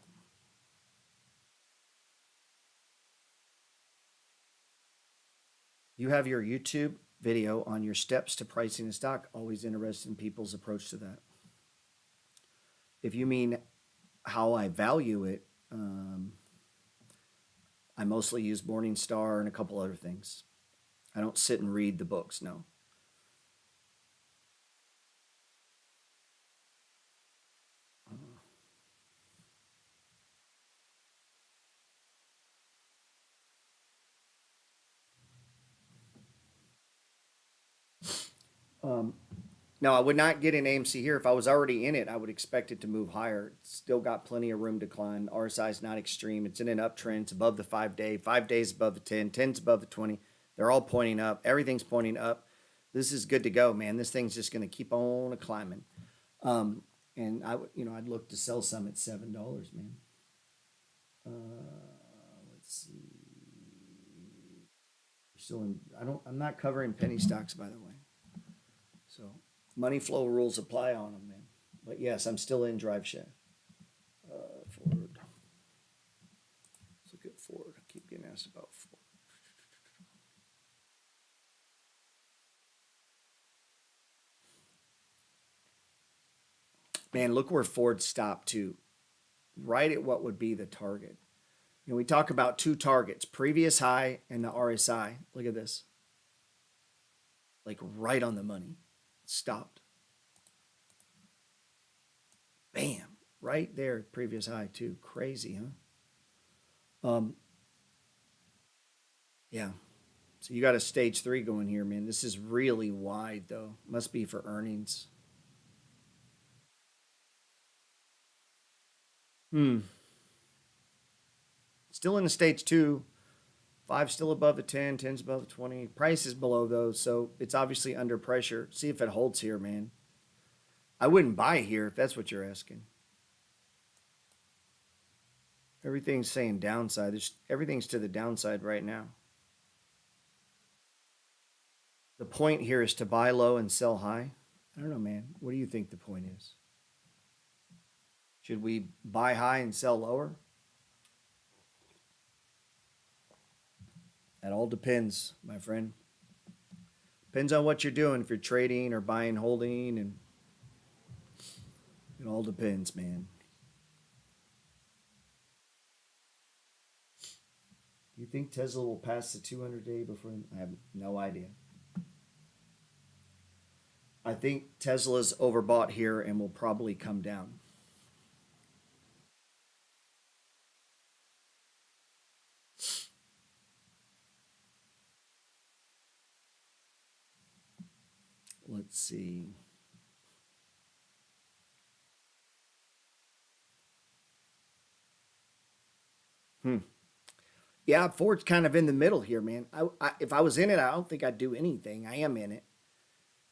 You have your YouTube video on your steps to pricing a stock. Always interested in people's approach to that. If you mean how I value it, I mostly use Morningstar and a couple other things. I don't sit and read the books, no. No, I would not get an AMC here. If I was already in it, I would expect it to move higher. It's still got plenty of room to climb. RSI is not extreme. It's in an uptrend. It's above the 5-day. 5 days above the 10. 10's above the 20. They're all pointing up. Everything's pointing up. This is good to go, man. This thing's just going to keep on climbing. And I'd look to sell some at $7, man. Let's see. I'm not covering penny stocks, by the way. So money flow rules apply on them, man. But yes, I'm still in drive shaft. Ford. Let's look at Ford. I keep getting asked about Ford. Man, look where Ford stopped too. Right at what would be the target. You know, we talk about two targets, previous high and the RSI. Look at this. Like right on the money. Stopped. Bam. Right there, previous high too. Crazy, huh? Yeah. So you got a stage 3 going here, man. This is really wide though. Must be for earnings. Hmm. Still in the stage 2. 5 still above the 10, 10's above the 20. Price is below those, so it's obviously under pressure. See if it holds here, man. I wouldn't buy here if that's what you're asking. Everything's saying downside. Everything's to the downside right now. The point here is to buy low and sell high. I don't know, man. What do you think the point is? Should we buy high and sell lower? That all depends, my friend. Depends on what you're doing. If you're trading or buying, holding, and it all depends, man. Do you think Tesla will pass the 200-day before? I have no idea. I think Tesla's overbought here and will probably come down. Let's see. Yeah, Ford's kind of in the middle here, man. If I was in it, I don't think I'd do anything. I am in it.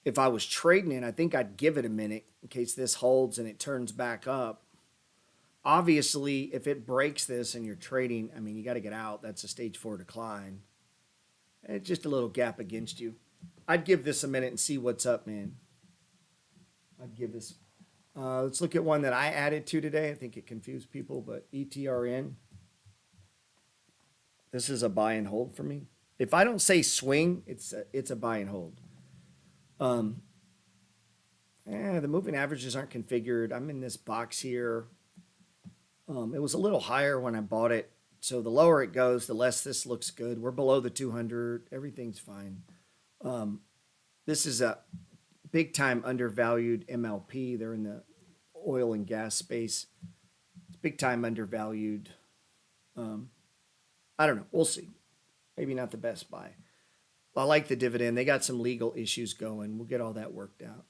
If I was trading it, I think I'd give it a minute in case this holds and it turns back up. Obviously, if it breaks this and you're trading, I mean, you got to get out. That's a stage 4 decline. It's just a little gap against you. I'd give this a minute and see what's up, man. I'd give this. Let's look at one that I added to today. I think it confused people, but ETRN. This is a buy and hold for me. If I don't say swing, it's a buy and hold. The moving averages aren't configured. I'm in this box here. It was a little higher when I bought it. So the lower it goes, the less this looks good. We're below the 200. Everything's fine. This is a big time undervalued MLP. They're in the oil and gas space. It's big time undervalued. I don't know. We'll see. Maybe not the best buy. I like the dividend. They got some legal issues going. We'll get all that worked out.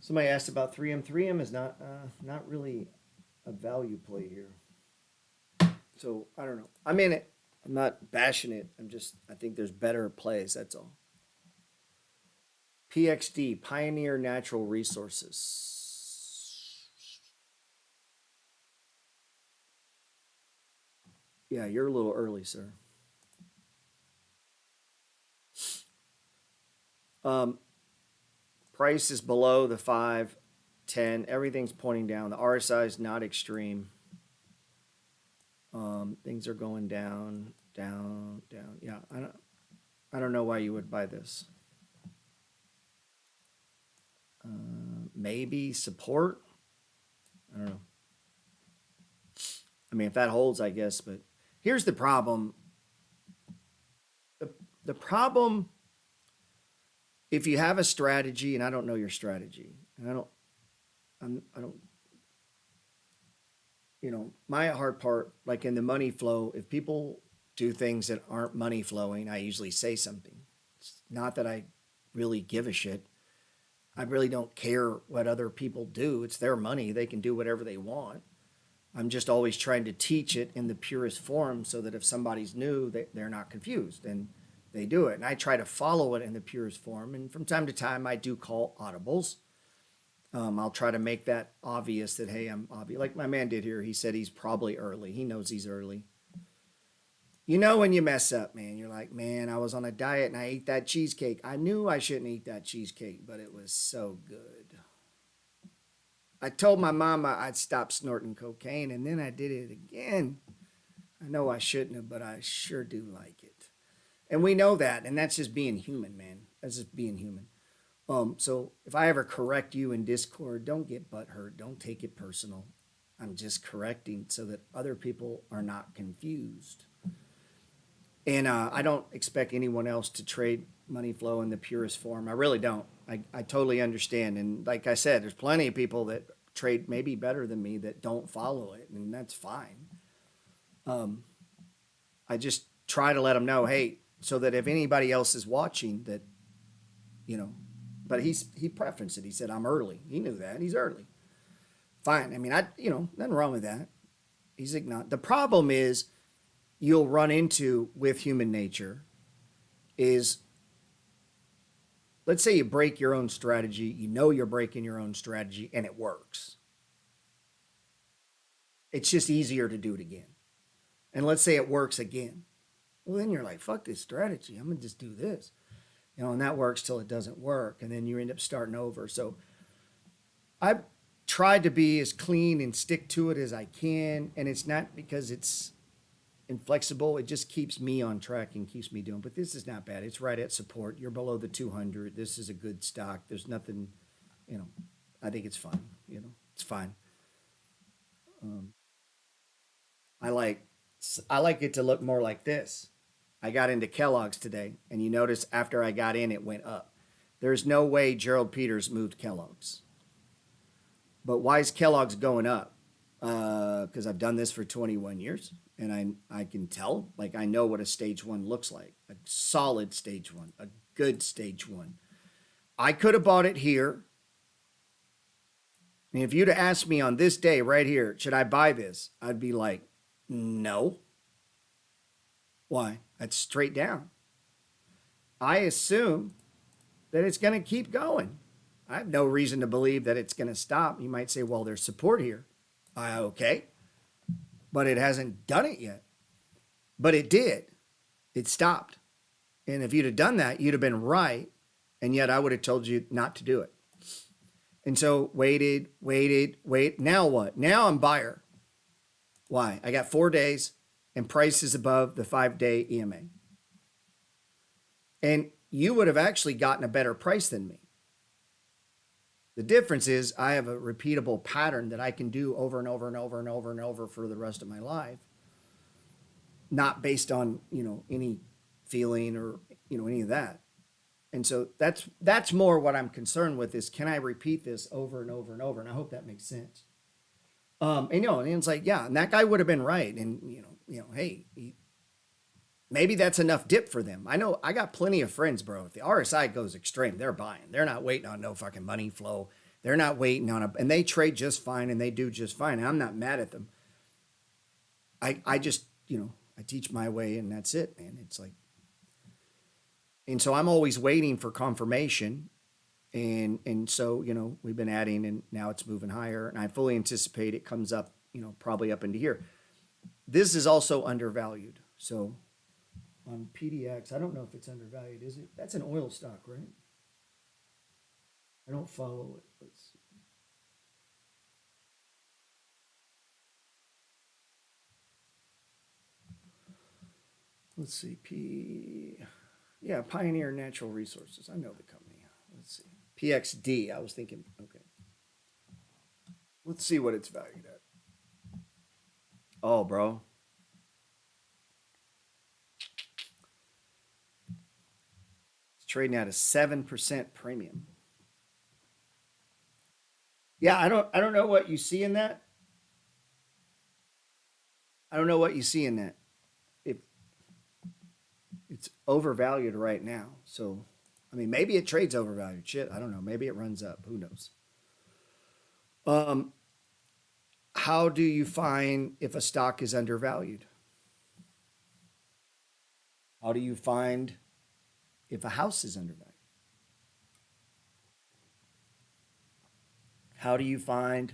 Somebody asked about 3M. 3M is not really a value play here. So I don't know. I'm in it. I'm not bashing it. I think there's better plays. That's all. PXD, Pioneer Natural Resources. Yeah, you're a little early, sir. Price is below the 5, 10. Everything's pointing down. The RSI is not extreme. Things are going down, down, down. Yeah, I don't know why you would buy this. Maybe support. I don't know. I mean, if that holds, I guess. But here's the problem. The problem, if you have a strategy, and I don't know your strategy, and I don't. You know, my hard part, like in the money flow, if people do things that aren't money flowing, I usually say something. It's not that I really give a shit. I really don't care what other people do. It's their money. They can do whatever they want. I'm just always trying to teach it in the purest form so that if somebody's new, they're not confused and they do it. And I try to follow it in the purest form. And from time to time, I do call audibles. I'll try to make that obvious that, hey, I'm obvious. Like my man did here. He said he's probably early. He knows he's early. You know, when you mess up, man, you're like, man, I was on a diet and I ate that cheesecake. I knew I shouldn't eat that cheesecake, but it was so good. I told my mama I'd stop snorting cocaine and then I did it again. I know I shouldn't have, but I sure do like it. And we know that, and that's just being human, man. That's just being human. So if I ever correct you in Discord, don't get butthurt. Don't take it personal. I'm just correcting so that other people are not confused. And I don't expect anyone else to trade money flow in the purest form. I really don't. I totally understand. And like I said, there's plenty of people that trade maybe better than me that don't follow it, and that's fine. I just try to let them know, hey, so that if anybody else is watching, that you know. But he preferenced it. He said, I'm early. He knew that. He's early. Fine. I mean, nothing wrong with that. He's ignorant. The problem is you'll run into with human nature is, let's say you break your own strategy. You know you're breaking your own strategy and it works. It's just easier to do it again. And let's say it works again. Well, then you're like, fuck this strategy. I'm going to just do this. And that works till it doesn't work. And then you end up starting over. So I've tried to be as clean and stick to it as I can. And it's not because it's inflexible. It just keeps me on track and keeps me doing. But this is not bad. It's right at support. You're below the 200. This is a good stock. There's nothing, I think it's fine. It's fine. I like it to look more like this. I got into Kellogg's today, and you notice after I got in, it went up. There's no way Gerald Peters moved Kellogg's. But why is Kellogg's going up? Because I've done this for 21 years, and I can tell, like I know what a stage one looks like. A solid stage one, a good stage one. I could have bought it here. And if you'd have asked me on this day right here, should I buy this? I'd be like, no. Why? That's straight down. I assume that it's going to keep going. I have no reason to believe that it's going to stop. You might say, well, there's support here. Okay. But it hasn't done it yet. But it did. It stopped. And if you'd have done that, you'd have been right. And yet I would have told you not to do it. And so waited. Now what? Now I'm buyer. Why? I got 4 days. And price is above the 5-day EMA. And you would have actually gotten a better price than me. The difference is I have a repeatable pattern that I can do over and over and over and over and over for the rest of my life. Not based on, any feeling or, any of that. And so that's more what I'm concerned with is, can I repeat this over and over and over? And I hope that makes sense. And it's like, yeah, and that guy would have been right. And, hey, maybe that's enough dip for them. I know I got plenty of friends, bro. If the RSI goes extreme, they're buying. They're not waiting on no fucking money flow. They're not waiting on and they trade just fine and they do just fine. And I'm not mad at them. I just, I teach my way and that's it, man. It's like, and so I'm always waiting for confirmation. And so, we've been adding and now it's moving higher and I fully anticipate it comes up, probably up into here. This is also undervalued. So on PDX, I don't know if it's undervalued, is it? That's an oil stock, right? I don't follow it. Let's see. Let's see. Yeah, Pioneer Natural Resources. I know the company. Let's see. PXD. I was thinking, okay. Let's see what it's valued at. Oh, bro. It's trading at a 7% premium. Yeah, I don't know what you see in that. I don't know what you see in that. It's overvalued right now. So, I mean, maybe it trades overvalued. Shit, I don't know. Maybe it runs up. Who knows? How do you find if a stock is undervalued? How do you find if a house is undervalued? How do you find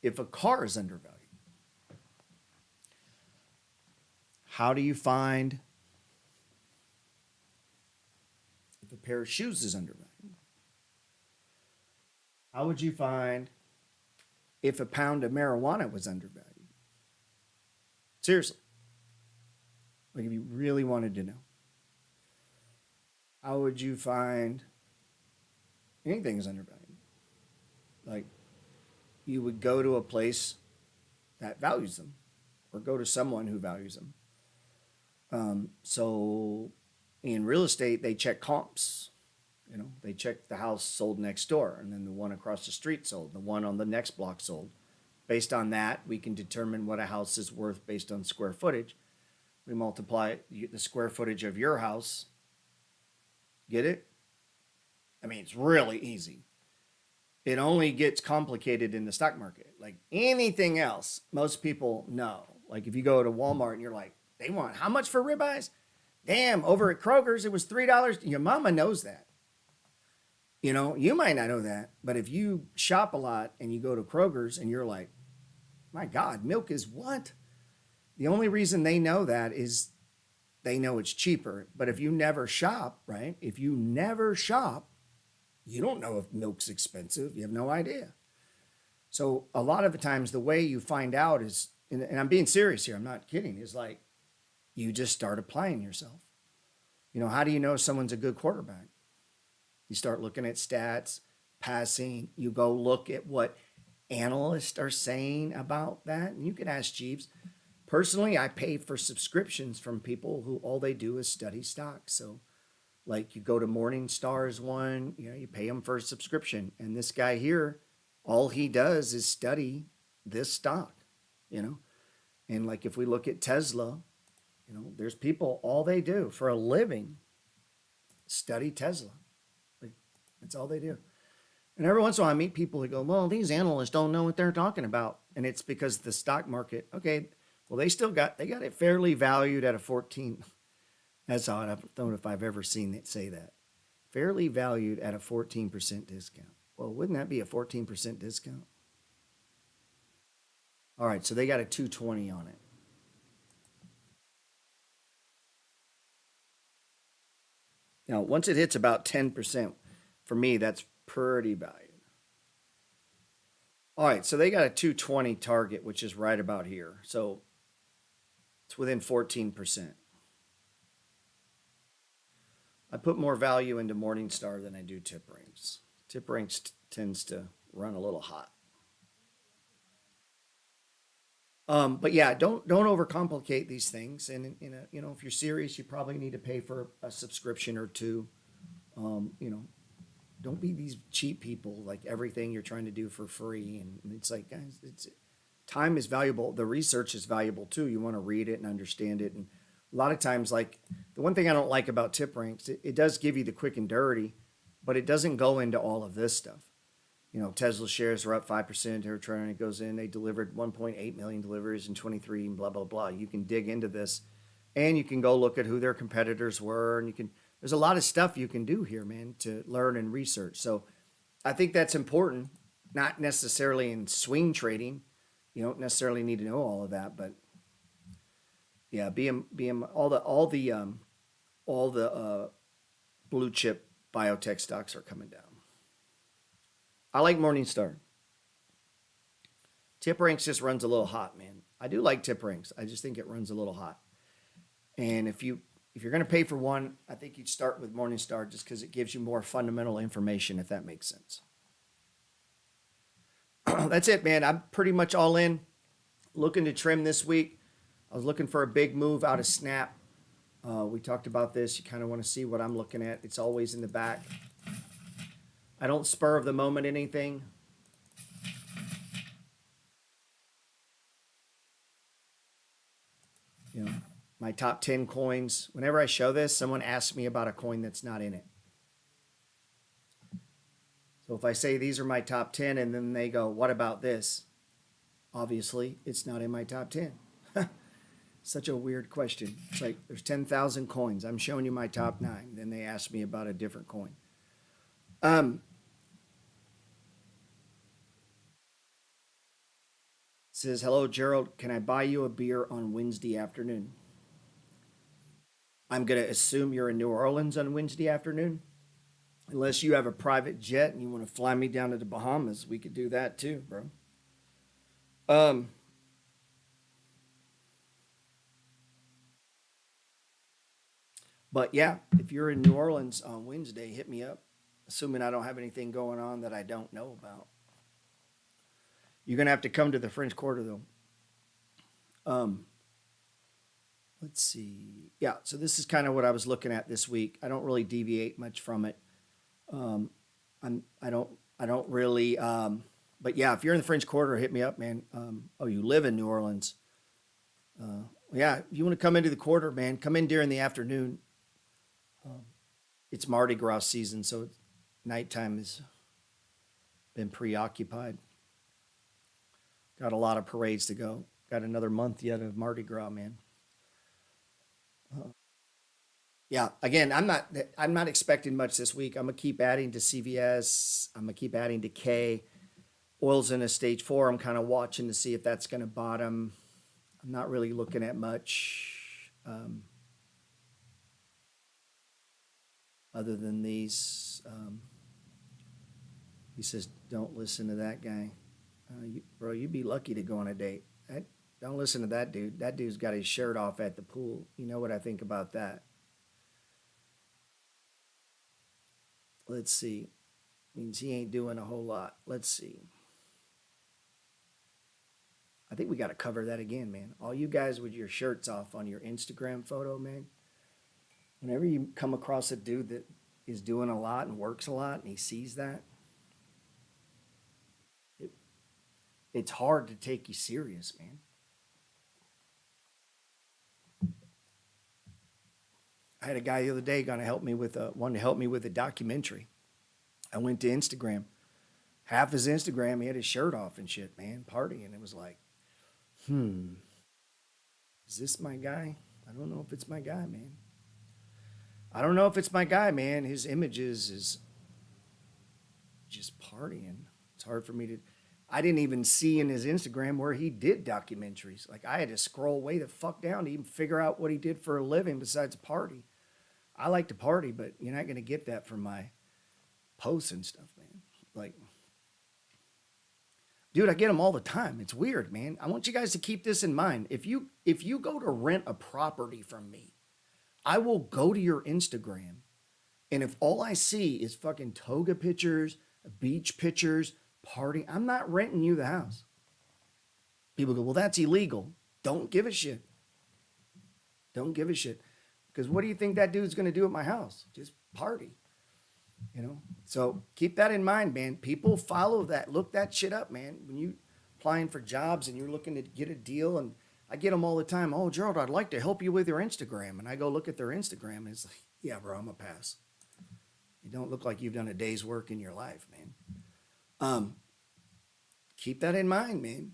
if a car is undervalued? How do you find if a pair of shoes is undervalued? How would you find if a pound of marijuana was undervalued? Seriously. Like if you really wanted to know. How would you find anything is undervalued? Like you would go to a place that values them or go to someone who values them. So in real estate, they check comps. You know, they check the house sold next door and then the one across the street sold, the one on the next block sold. Based on that, we can determine what a house is worth based on square footage. We multiply the square footage of your house. Get it? I mean, it's really easy. It only gets complicated in the stock market. Like anything else, most people know. Like if you go to Walmart and you're like, they want how much for ribeyes? Damn, over at Kroger's, it was $3. Your mama knows that. You know, you might not know that, but if you shop a lot and you go to Kroger's and you're like, my God, milk is what? The only reason they know that is they know it's cheaper. But if you never shop, right? If you never shop, you don't know if milk's expensive. You have no idea. So a lot of the times the way you find out is, and I'm being serious here, I'm not kidding, is like you just start applying yourself. You know, how do you know someone's a good quarterback? You start looking at stats, passing, you go look at what analysts are saying about that. And you can ask Jeeves. Personally, I pay for subscriptions from people who all they do is study stocks. So like you go to Morningstar's one, you know, you pay him for a subscription. And this guy here, all he does is study this stock, you know. And like if we look at Tesla, you know, there's people, all they do for a living, study Tesla. Like that's all they do. And every once in a while I meet people who go, well, these analysts don't know what they're talking about. And it's because the stock market, okay, well, they got it fairly valued at a 14. That's odd. I don't know if I've ever seen it say that. Fairly valued at a 14% discount. Well, wouldn't that be a 14% discount? All right, so they got a 220 on it. Now, once it hits about 10%, for me, that's pretty valued. All right, so they got a 220 target, which is right about here. So it's within 14%. I put more value into Morningstar than I do tip ranks. Tip ranks tends to run a little hot. But yeah, don't overcomplicate these things. And you know, if you're serious, you probably need to pay for a subscription or two. You know, don't be these cheap people. Like everything you're trying to do for free, and it's like, guys, it's time is valuable. The research is valuable too. You want to read it and understand it. And a lot of times, like the one thing I don't like about tip ranks, it does give you the quick and dirty, but it doesn't go into all of this stuff. You know, Tesla shares are up 5% every turn it goes in. They delivered 1.8 million deliveries in 23 and blah, blah, blah. You can dig into this and you can go look at who their competitors were. And there's a lot of stuff you can do here, man, to learn and research. So I think that's important, not necessarily in swing trading. You don't necessarily need to know all of that, but yeah, all the blue chip biotech stocks are coming down. I like Morningstar. Tip ranks just runs a little hot, man. I do like tip ranks. I just think it runs a little hot. And if you're going to pay for one, I think you'd start with Morningstar just because it gives you more fundamental information, if that makes sense. That's it, man. I'm pretty much all in. Looking to trim this week. I was looking for a big move out of Snap. We talked about this. You kind of want to see what I'm looking at. It's always in the back. I don't spur of the moment anything. You know, my top 10 coins. Whenever I show this, someone asks me about a coin that's not in it. So if I say these are my top 10 and then they go, what about this? Obviously, it's not in my top 10. Such a weird question. It's like there's 10,000 coins. I'm showing you my top 9. Then they ask me about a different coin. says, "Hello, Gerald. Can I buy you a beer on Wednesday afternoon?" I'm going to assume you're in New Orleans on Wednesday afternoon. Unless you have a private jet and you want to fly me down to the Bahamas, we could do that too, bro. Um, but yeah, if you're in New Orleans on Wednesday, hit me up. Assuming I don't have anything going on that I don't know about. You're gonna have to come to the French Quarter though. Um, let's see. Yeah, so this is kind of what I was looking at this week. I don't really deviate much from it. Um, I don't really. But yeah, if you're in the French Quarter, hit me up, man. Oh, you live in New Orleans? Yeah, if you want to come into the quarter, man, come in during the afternoon. It's Mardi Gras season, so nighttime has been preoccupied. Got a lot of parades to go. Got another month yet of Mardi Gras, man. Yeah, again, I'm not expecting much this week. I'm gonna keep adding to CVS. I'm gonna keep adding to K. Oil's in a stage 4. I'm kind of watching to see if that's gonna bottom. I'm not really looking at much other than these. He says, "Don't listen to that guy, bro. You'd be lucky to go on a date. Don't listen to that dude. That dude's got his shirt off at the pool. You know what I think about that." Let's see. Means he ain't doing a whole lot. Let's see. I think we got to cover that again, man. All you guys with your shirts off on your Instagram photo, man. Whenever you come across a dude that is doing a lot and works a lot and he sees that, it, it's hard to take you serious, man. I had a guy the other day gonna help me with wanted to help me with a documentary. I went to Instagram. Half his Instagram, he had his shirt off and shit, man, partying. It was like, hmm, is this my guy? I don't know if it's my guy, man. I don't know if it's my guy, man. His images is just partying. It's hard for me to. I didn't even see in his Instagram where he did documentaries. Like I had to scroll way the fuck down to even figure out what he did for a living besides party. I like to party, but you're not gonna get that from my posts and stuff, man. Like, dude, I get them all the time. It's weird, man. I want you guys to keep this in mind. If you go to rent a property from me, I will go to your Instagram, and if all I see is fucking toga pictures, beach pictures, party, I'm not renting you the house. People go, well, that's illegal. Don't give a shit. Don't give a shit. Because what do you think that dude's going to do at my house? Just party. You know? So keep that in mind, man. People follow that. Look that shit up, man. When you applying for jobs and you're looking to get a deal, and I get them all the time. Oh, Gerald, I'd like to help you with your Instagram. And I go look at their Instagram, and it's like, yeah, bro, I'm a pass. You don't look like you've done a day's work in your life, man. Um, keep that in mind, man.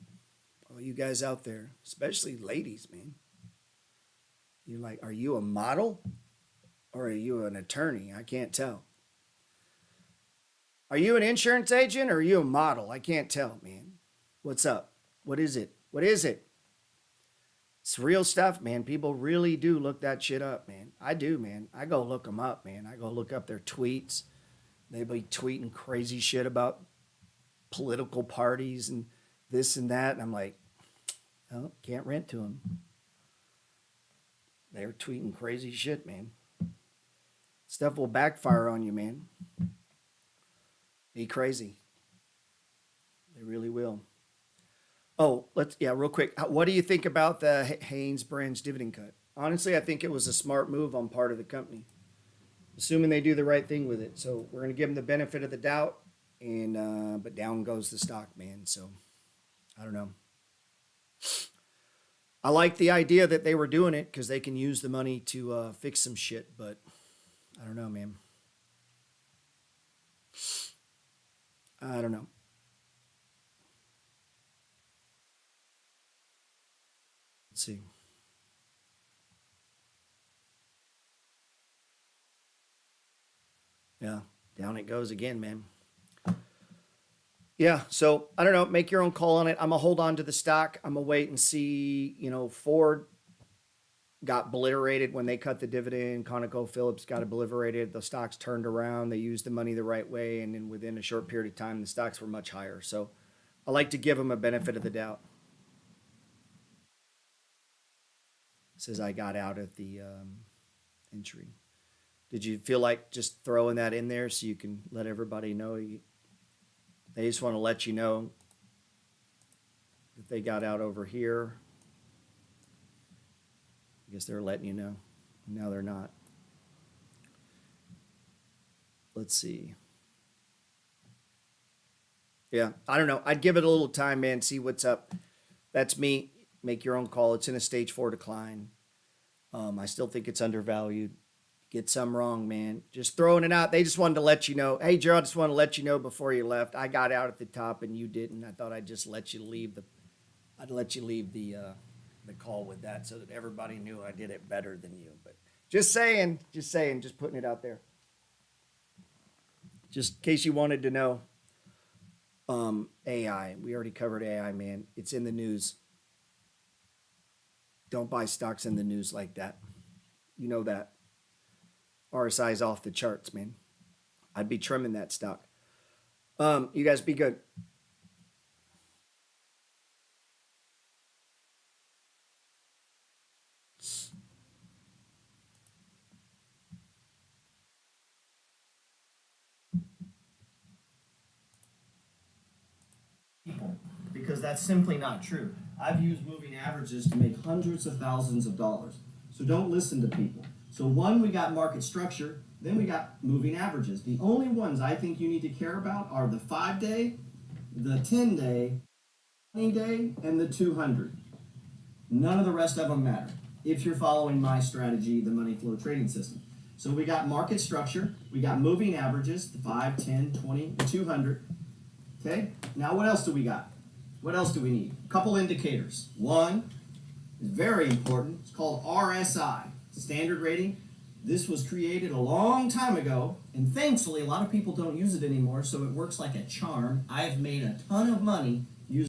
All you guys out there, especially ladies, man. You're like, are you a model or are you an attorney? I can't tell. Are you an insurance agent or are you a model? I can't tell, man. What's up? What is it? What is it? It's real stuff, man. People really do look that shit up, man. I do, man. I go look them up, man. I go look up their tweets. They be tweeting crazy shit about political parties and this and that. And I'm like, oh, can't rent to them. They're tweeting crazy shit, man. Stuff will backfire on you, man. Be crazy. They really will. Oh, real quick. What do you think about the Haynes Brands dividend cut? Honestly, I think it was a smart move on part of the company, assuming they do the right thing with it. So we're going to give them the benefit of the doubt, and but down goes the stock, man. So I don't know. I like the idea that they were doing it because they can use the money to fix some shit, but I don't know, man. I don't know. Let's see. Yeah, down it goes again, man. Yeah, so I don't know. Make your own call on it. I'm gonna hold on to the stock. I'm gonna wait and see. Ford got obliterated when they cut the dividend. ConocoPhillips got obliterated. The stocks turned around. They used the money the right way, and then within a short period of time, the stocks were much higher. So I like to give them a benefit of the doubt. Says I got out at the entry. Did you feel like just throwing that in there so you can let everybody know? They just want to let you know that they got out over here. I guess they're letting you know. Now they're not. Let's see. Yeah, I don't know. I'd give it a little time, man. See what's up. That's me. Make your own call. It's in a stage 4 decline. I still think it's undervalued. Get some wrong, man. Just throwing it out. They just wanted to let you know. Hey, Gerald, just want to let you know before you left. I got out at the top and you didn't. I thought I'd just let you leave the. I'd let you leave the call with that so that everybody knew I did it better than you. But just saying, just putting it out there. Just in case you wanted to know. AI. We already covered AI, man. It's in the news. Don't buy stocks in the news like that. You know that. RSI's off the charts, man. I'd be trimming that stock. You guys be good. People, because that's simply not true. I've used moving averages to make hundreds of thousands of dollars. So don't listen to people. So one, we got market structure, then we got moving averages. The only ones I think you need to care about are the 5-day, the 10-day, 20-day, and the 200. None of the rest of them matter if you're following my strategy, the money flow trading system. So we got market structure, we got moving averages, the 5, 10, 20, 200. Okay, now what else do we got? What else do we need? A couple indicators. One is very important. It's called RSI, standard rating. This was created a long time ago, and thankfully a lot of people don't use it anymore, so it works like a charm. I've made a ton of money